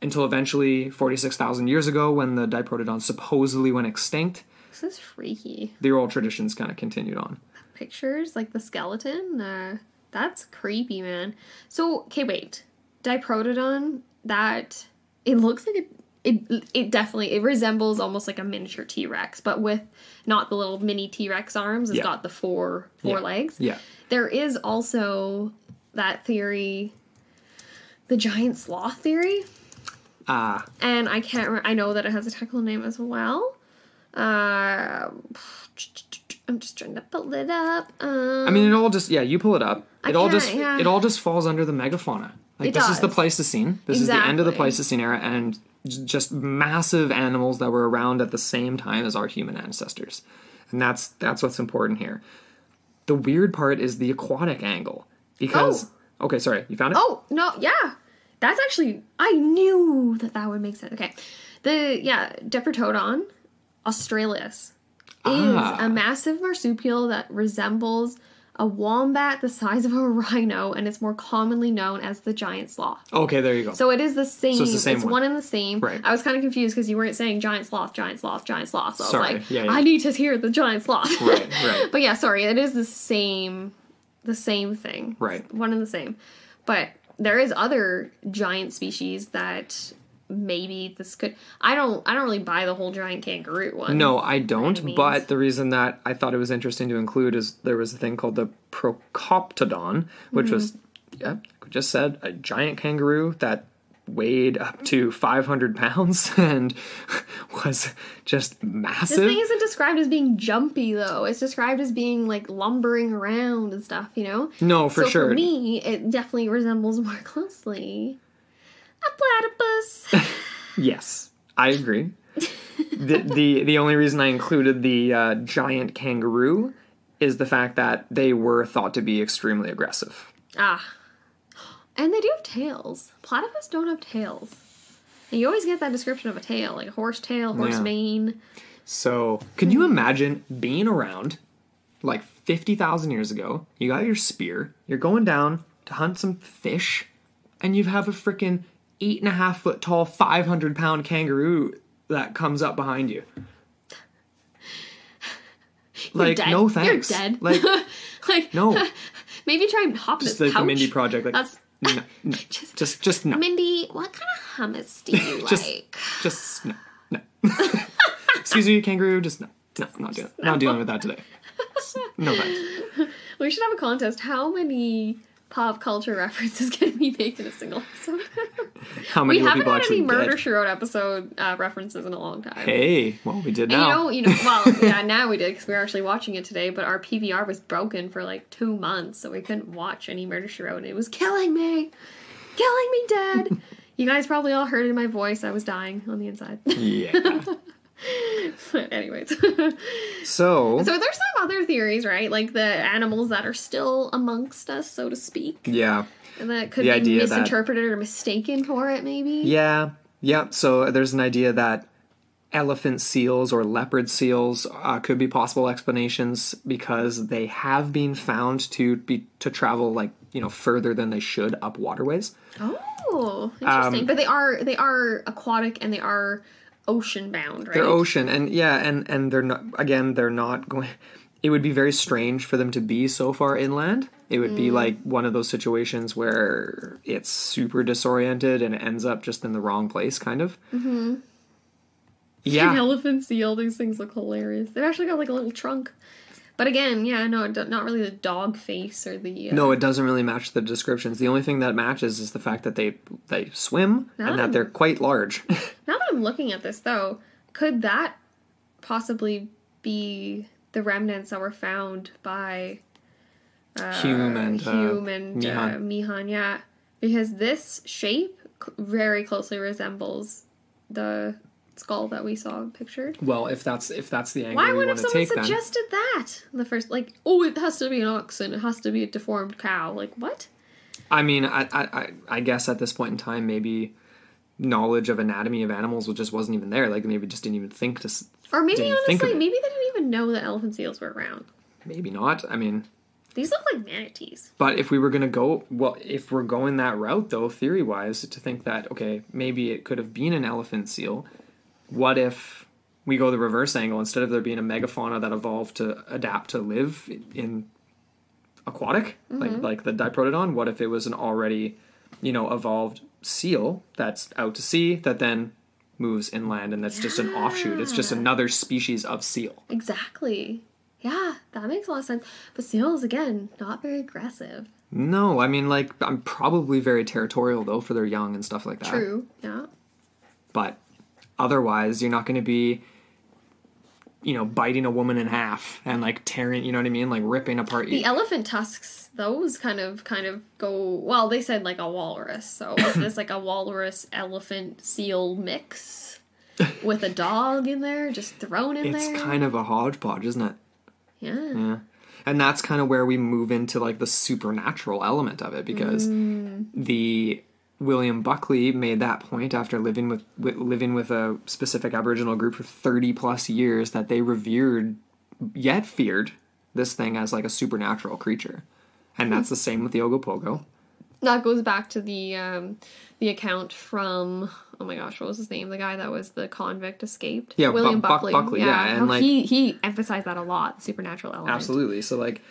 until eventually 46,000 years ago when the Diprotodon supposedly went extinct. This is freaky. The oral traditions kind of continued on. Pictures, like the skeleton, that's creepy, man. So, okay, wait. Diprotodon, that it looks like it resembles almost like a miniature T-Rex, but with not the little mini T-Rex arms. It's got the four legs. Yeah. There is also that theory, the giant sloth theory. And I can't remember. I know that it has a technical name as well. I'm just trying to pull it up. I mean, it all just you pull it up. It all just falls under the megafauna. This is the Pleistocene. This is the end of the Pleistocene era, and just massive animals that were around at the same time as our human ancestors. And that's what's important here. The weird part is the aquatic angle. Because... Oh. Okay, sorry. You found it? Oh, no, yeah. That's actually... I knew that would make sense. Okay. Diprotodon australis is a massive marsupial that resembles a wombat the size of a rhino, and it's more commonly known as the giant sloth. Okay, there you go. So it is the same. So it's the same one and the same. Right. I was kind of confused because you weren't saying giant sloth, giant sloth, giant sloth. So sorry. I was like, I need to hear the giant sloth. Right. But it is the same thing. Right. One and the same. But there is other giant species that maybe this could... I don't really buy the whole giant kangaroo one. No, I don't, but the reason that I thought it was interesting to include is there was a thing called the Procoptodon, which was, just said, a giant kangaroo that weighed up to 500 pounds and was just massive. This thing isn't described as being jumpy, though. It's described as being, like, lumbering around and stuff, you know? No, for sure. So for me, it definitely resembles more closely a platypus. Yes, I agree. The only reason I included the giant kangaroo is the fact that they were thought to be extremely aggressive. And they do have tails. Platypus don't have tails. And you always get that description of a tail, like a horse tail, horse mane. So, can you imagine being around, like 50,000 years ago, you got your spear, you're going down to hunt some fish, and you have a freaking 8.5 foot tall, 500-pound kangaroo that comes up behind you. Like, dead. no thanks. You're dead. Like no. Maybe try and hop in his Just like pouch. the Mindy Project. Like, That's... no. Just no. Mindy, what kind of hummus do you like? Just no. Excuse me, kangaroo. Just no. No, I'm not doing it. Not dealing with that today. No thanks. We should have a contest. How many pop culture references can we make in a single episode? How many we will haven't people had actually any Murder get? She Wrote episode references in a long time. Hey, well, we did and now. well, yeah, now we did because we were actually watching it today, but our PVR was broken for like 2 months, so we couldn't watch any Murder She Wrote, and it was killing me dead. You guys probably all heard it in my voice. I was dying on the inside. Yeah. But anyways. So there's some other theories, right? Like the animals that are still amongst us, so to speak. yeah. And that could The be idea that- misinterpreted or mistaken for it, maybe. Yeah. So there's an idea that elephant seals or leopard seals could be possible explanations because they have been found to travel like further than they should up waterways. Oh, interesting. But they are aquatic and they are ocean bound, right? They're ocean, and and they're not. Again, they're not going. It would be very strange for them to be so far inland. It would be like one of those situations where it's super disoriented and it ends up just in the wrong place, kind of. Mm-hmm. Yeah. An elephant seal. These things look hilarious. They've actually got like a little trunk. But again, not really the dog face or the... No, it doesn't really match the descriptions. The only thing that matches is the fact that they swim and that they're quite large. Now that I'm looking at this, though, could that possibly be the remnants that were found by Hume and Mihan? Yeah, because this shape very closely resembles the skull that we saw pictured. Well, if that's the angle why we would want have to someone take, suggested that in the first? Like, oh, it has to be an oxen. It has to be a deformed cow. Like, what? I mean, I guess at this point in time, maybe knowledge of anatomy of animals just wasn't even there. Like, maybe just didn't even think to. Or maybe honestly, maybe they didn't even know that elephant seals were around. Maybe not. I mean, these look like manatees. But if we were going to if we're going that route, though, theory-wise, to think that, okay, maybe it could have been an elephant seal, what if we go the reverse angle? Instead of there being a megafauna that evolved to adapt to live in aquatic, like the Diprotodon, what if it was an already, evolved seal that's out to sea that then moves inland and that's just an offshoot? It's just another species of seal. Exactly. Yeah, that makes a lot of sense. But seals, again, not very aggressive. No, I mean, like, I'm probably very territorial, though, for their young and stuff like that. True, yeah. But otherwise, you're not going to be, biting a woman in half and, like, tearing, you know what I mean? Like, ripping apart. The elephant tusks, those kind of go, well, they said, like, a walrus. So is this, like, a walrus-elephant-seal mix with a dog in there, just thrown in there? It's kind of a hodgepodge, isn't it? Yeah. And that's kind of where we move into, like, the supernatural element of it, because the William Buckley made that point after living with a specific Aboriginal group for 30 plus years that they revered yet feared this thing as like a supernatural creature. And that's the same with the Ogopogo. That goes back to the account from, oh my gosh, what was his name? The guy that was the convict escaped. Yeah, William Buckley. Buckley, yeah. And he emphasized that a lot, supernatural element. Absolutely. So like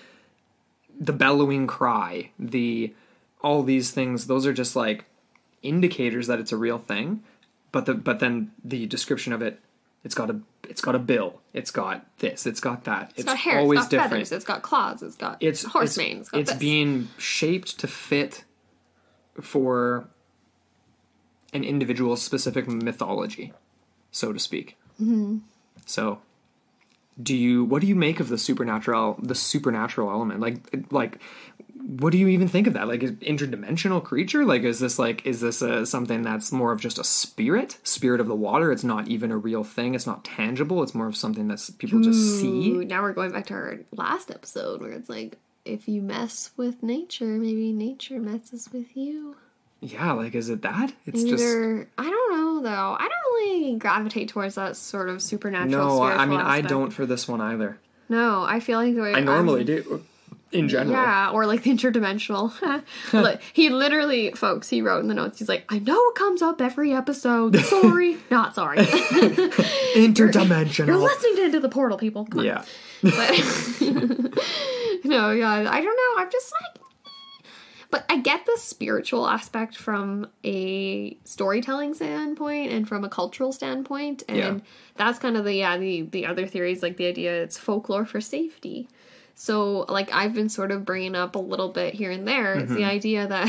the bellowing cry, all these things, those are just like indicators that it's a real thing. but then the description of it, it's got a bill, it's got this, it's got that. It's got hair, always it's got different. feathers, it's got claws, it's got horse mane, it's got it's this. being shaped to fit for an individual's specific mythology, so to speak. Mm-hmm. So, what do you make of the supernatural element? Like, what do you even think of that? Like, an interdimensional creature? Like, is this something that's more of just a spirit of the water? It's not even a real thing. It's not tangible. It's more of something that's people just see. Now we're going back to our last episode where it's like, if you mess with nature, maybe nature messes with you. Yeah, like, is it that? It's maybe just... I don't know, though. I don't really gravitate towards that sort of supernatural, No, I mean, aspect. I don't for this one either. No, I feel like the way I normally do, in general. Yeah, or like the interdimensional. Like, he literally, folks, he wrote in the notes, he's like, I know it comes up every episode. Sorry. Not sorry. Interdimensional. You're listening to Into the Portal, people. Come on. Yeah. But, no, yeah, I don't know. I'm just like... But I get the spiritual aspect from a storytelling standpoint and from a cultural standpoint. And that's kind of the other theories, like the idea it's folklore for safety. So, like, I've been sort of bringing up a little bit here and there. It's the idea that,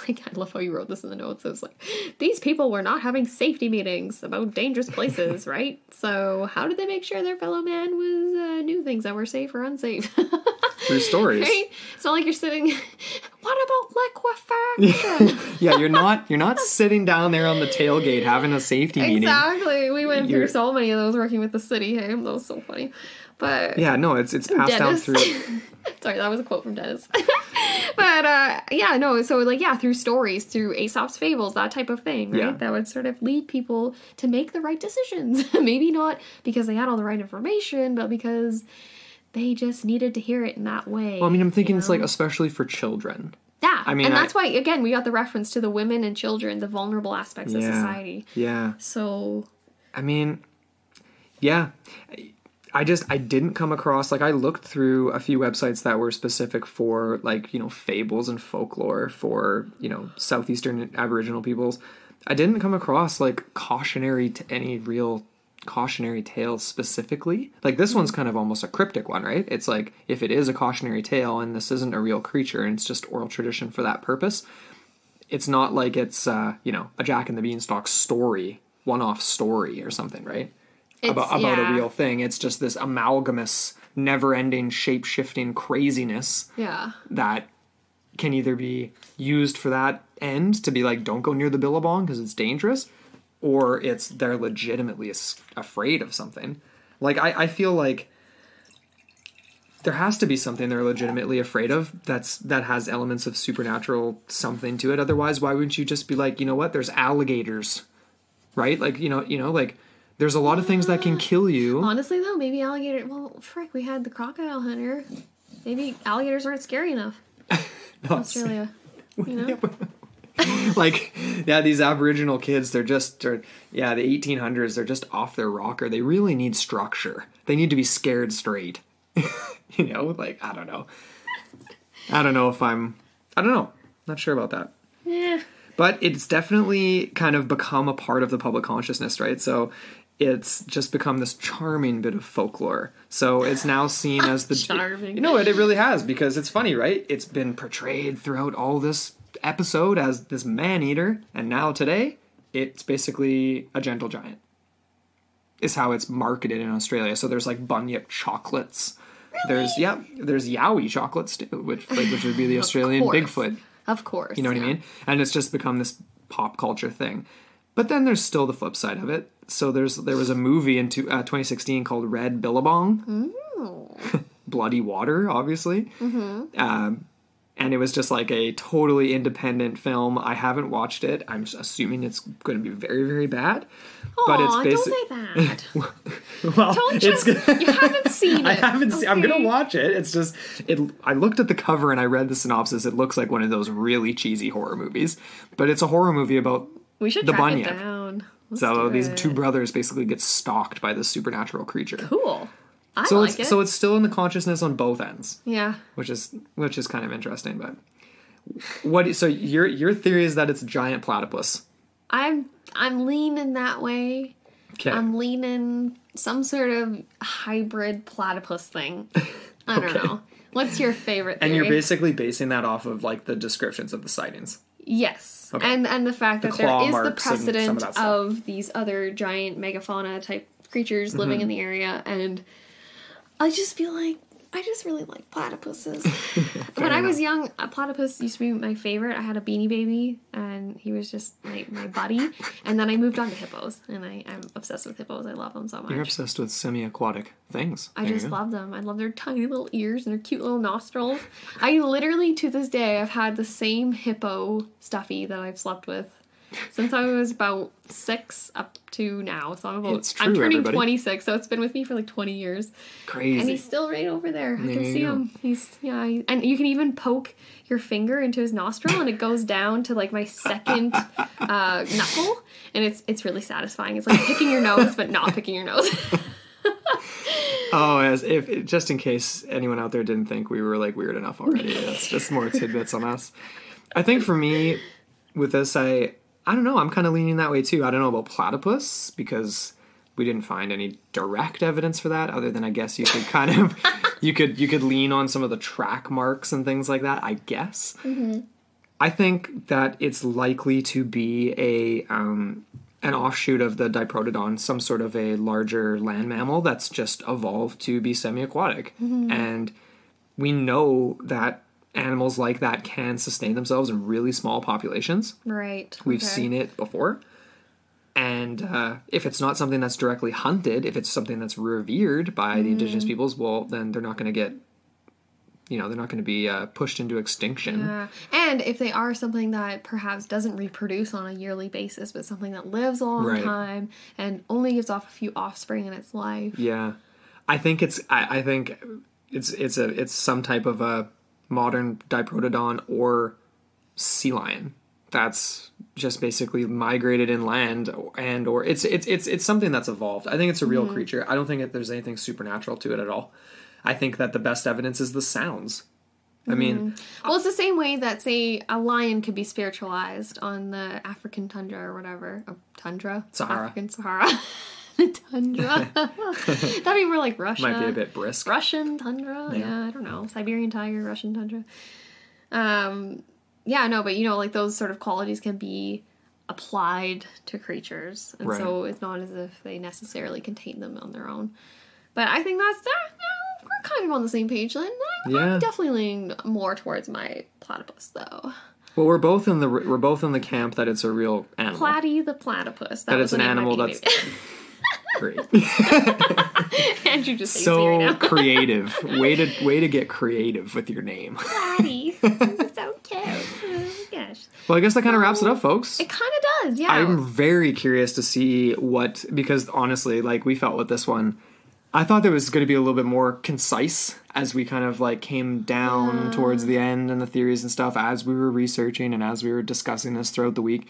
like, I love how you wrote this in the notes. It was like, these people were not having safety meetings about dangerous places, right? So, how did they make sure their fellow man was knew things that were safe or unsafe? Through stories. Right? It's not like you're sitting, what about liquefaction? Yeah, you're not sitting down there on the tailgate having a safety meeting. Exactly. We went through so many of those working with the city. Hey, that was so funny. But yeah, no, it's passed down through. Sorry, that was a quote from Dennis. But so like through stories, through Aesop's fables, that type of thing, right? Yeah. That would sort of lead people to make the right decisions. Maybe not because they had all the right information, but because they just needed to hear it in that way. Well, I mean, I'm thinking it's like especially for children. Yeah, I mean, and that's why, again, we got the reference to the women and children, the vulnerable aspects of society. Yeah. So, I mean, yeah. I didn't come across, like, I looked through a few websites that were specific for, like, fables and folklore for, Southeastern Aboriginal peoples. I didn't come across, like, any real cautionary tales specifically. Like, this one's kind of almost a cryptic one, right? It's like, if it is a cautionary tale and this isn't a real creature and it's just oral tradition for that purpose, it's not like it's, a Jack and the Beanstalk story, one-off story or something, right? About a real thing. It's just this amalgamous, never-ending, shape-shifting craziness that can either be used for that end, to be like, don't go near the billabong because it's dangerous, or they're legitimately afraid of something. Like, I feel like there has to be something they're legitimately afraid of that has elements of supernatural something to it. Otherwise, why wouldn't you just be like, you know what, there's alligators, right? Like, like, there's a lot of things that can kill you. Honestly, though, maybe alligator... Well, frick, we had the crocodile hunter. Maybe alligators aren't scary enough. In Australia. Like, these Aboriginal kids, the 1800s, they're just off their rocker. They really need structure. They need to be scared straight. Like, I don't know. I don't know. Not sure about that. Yeah. But it's definitely kind of become a part of the public consciousness, right? So it's just become this charming bit of folklore. So it's now seen as the... Charming. It really has, because it's funny, right? It's been portrayed throughout all this episode as this man-eater, and now today, it's basically a gentle giant. Is how it's marketed in Australia. So there's like Bunyip chocolates. Really? There's Yowie chocolates too, which would be the Australian Bigfoot. Of course. You know what I mean? And it's just become this pop culture thing. But then there's still the flip side of it. So there was a movie in 2016 called Red Billabong. Bloody water, obviously. Mm-hmm. And it was just like a totally independent film. I haven't watched it. I'm assuming it's going to be very, very bad. But it's basically... don't say that. Well, you haven't seen it. I haven't seen. Okay. I'm going to watch it. It's just I looked at the cover and I read the synopsis. It looks like one of those really cheesy horror movies, but it's a horror movie about the Bunyip. It down. So these two brothers basically get stalked by this supernatural creature. Cool. So it's still in the consciousness on both ends. Yeah. Which is kind of interesting, but so your theory is that it's a giant platypus. I'm leaning that way. Okay. I'm leaning some sort of hybrid platypus thing. I don't know. What's your favorite theory? And you're basically basing that off of, like, the descriptions of the sightings. Yes. Okay. And the fact that there is the precedent of these other giant megafauna type creatures living in the area, and I just feel like I just really like platypuses. When I was young, a platypus used to be my favorite. I had a Beanie Baby, and he was just my buddy. And then I moved on to hippos, and I'm obsessed with hippos. I love them so much. You're obsessed with semi-aquatic things. I just love them. I love their tiny little ears and their cute little nostrils. I literally, to this day, I've had the same hippo stuffy that I've slept with since I was about 6 up to now. So I'm turning everybody. 26, so it's been with me for like 20 years. Crazy. And he's still right over there. I can see him. And you can even poke your finger into his nostril and it goes down to like my second knuckle, and it's really satisfying. It's like picking your nose but not picking your nose. Oh, as if just in case anyone out there didn't think we were like weird enough already. It's just more tidbits on us. I think for me with this, I don't know, I'm kind of leaning that way too. I don't know about platypus because we didn't find any direct evidence for that, other than I guess you could kind of you could lean on some of the track marks and things like that, I guess. Mm-hmm. I think that it's likely to be an offshoot of the diprotodon, some sort of a larger land mammal that's just evolved to be semi-aquatic. Mm-hmm. And we know that animals like that can sustain themselves in really small populations. Right. We've seen it before. And if it's not something that's directly hunted, if it's something that's revered by the indigenous peoples, well, then they're not going to get, they're not going to be pushed into extinction. Yeah. And if they are something that perhaps doesn't reproduce on a yearly basis, but something that lives a long time and only gives off a few offspring in its life. Yeah. I think it's some type of a modern diprotodon or sea lion that's just basically migrated inland, or it's something that's evolved. I think it's a real creature. I don't think there's anything supernatural to it at all. I think that the best evidence is the sounds. I mean, well, it's the same way that, say, a lion could be spiritualized on the African tundra or whatever. Sahara. African Sahara. The tundra. That'd be more like Russia. Might be a bit brisk. Russian tundra. Yeah, I don't know. Siberian tiger, Russian tundra. Yeah, no, but like those sort of qualities can be applied to creatures, and so it's not as if they necessarily contain them on their own. But I think that's we're kind of on the same page then. I'm definitely leaning more towards my platypus, though. Well, we're both in the camp that it's a real animal. Platy the platypus. That it's an animal that's great. Andrew just hates so me right now. Creative. Way to get creative with your name. Platy. So cute. Oh my gosh. Well, I guess that kind of wraps it up, folks. It kind of does, yeah. I'm very curious to see because honestly, like we felt with this one, I thought there was going to be a little bit more concise as we kind of like came down towards the end and the theories and stuff as we were researching and as we were discussing this throughout the week.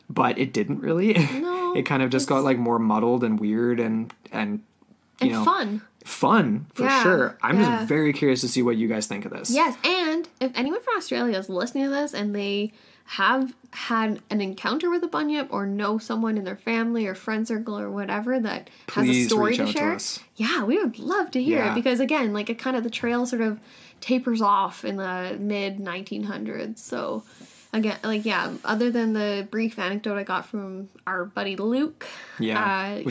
But it didn't really. No. It kind of just got like more muddled and weird and fun. Fun, for sure. I'm just very curious to see what you guys think of this. Yes, and if anyone from Australia is listening to this and they have had an encounter with a bunyip or know someone in their family or friend circle or whatever that has a story to share, yeah, we would love to hear it, because again, like the trail sort of tapers off in the mid 1900s. So again, other than the brief anecdote I got from our buddy Luke, which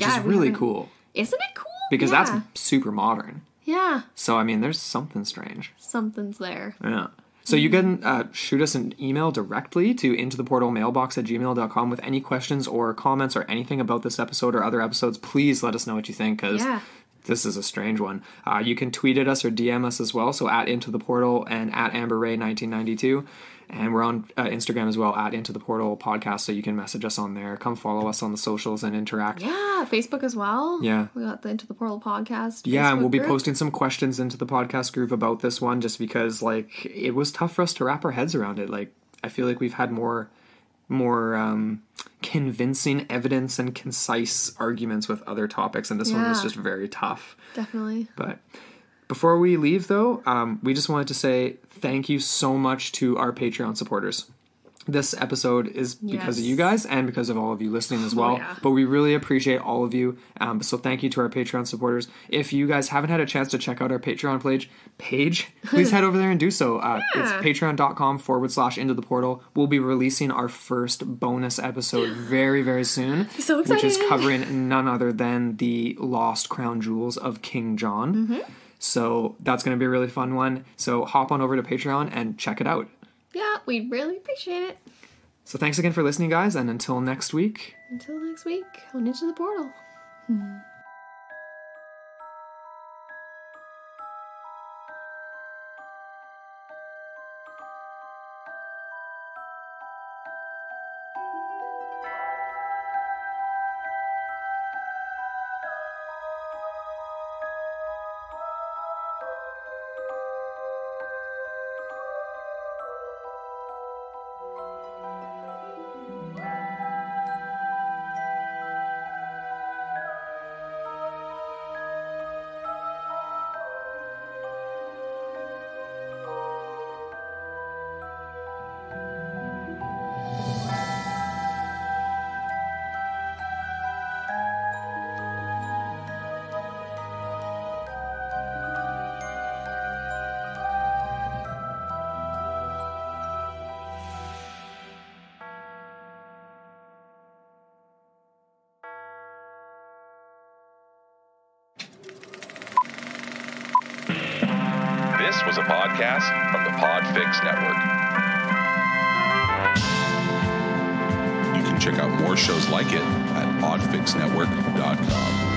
is really cool. Isn't it cool? Because that's super modern. Yeah. So, I mean, there's something strange. Something's there. Yeah. So you can shoot us an email directly to intotheportalmailbox@gmail.com with any questions or comments or anything about this episode or other episodes. Please let us know what you think, because this is a strange one. You can tweet at us or DM us as well. So at intotheportal and at AmberRay1992. And we're on Instagram as well, at Into the Portal Podcast, so you can message us on there. Come follow us on the socials and interact. Yeah, Facebook as well. Yeah. We got the Into the Portal Podcast Yeah, Facebook and we'll be group. posting some questions into the podcast group about this one, just because, like, it was tough for us to wrap our heads around it. Like, I feel like we've had more convincing evidence and concise arguments with other topics, and this one was just very tough. Definitely. But before we leave, though, we just wanted to say thank you so much to our Patreon supporters. this episode is because of Yes. you guys and because of all of you listening as well. yeah. But we really appreciate all of you. So thank you to our Patreon supporters. If you guys haven't had a chance to check out our Patreon page, please head over there and do so. It's patreon.com/into the portal. We'll be releasing our first bonus episode very, very soon. So which is excited. covering none other than the lost crown jewels of King John. So that's going to be a really fun one. So hop on over to Patreon and check it out. Yeah, we'd really appreciate it. So thanks again for listening, guys, and until next week. Until next week, on Into the Portal. This was a podcast from the Podfix Network. You can check out more shows like it at podfixnetwork.com.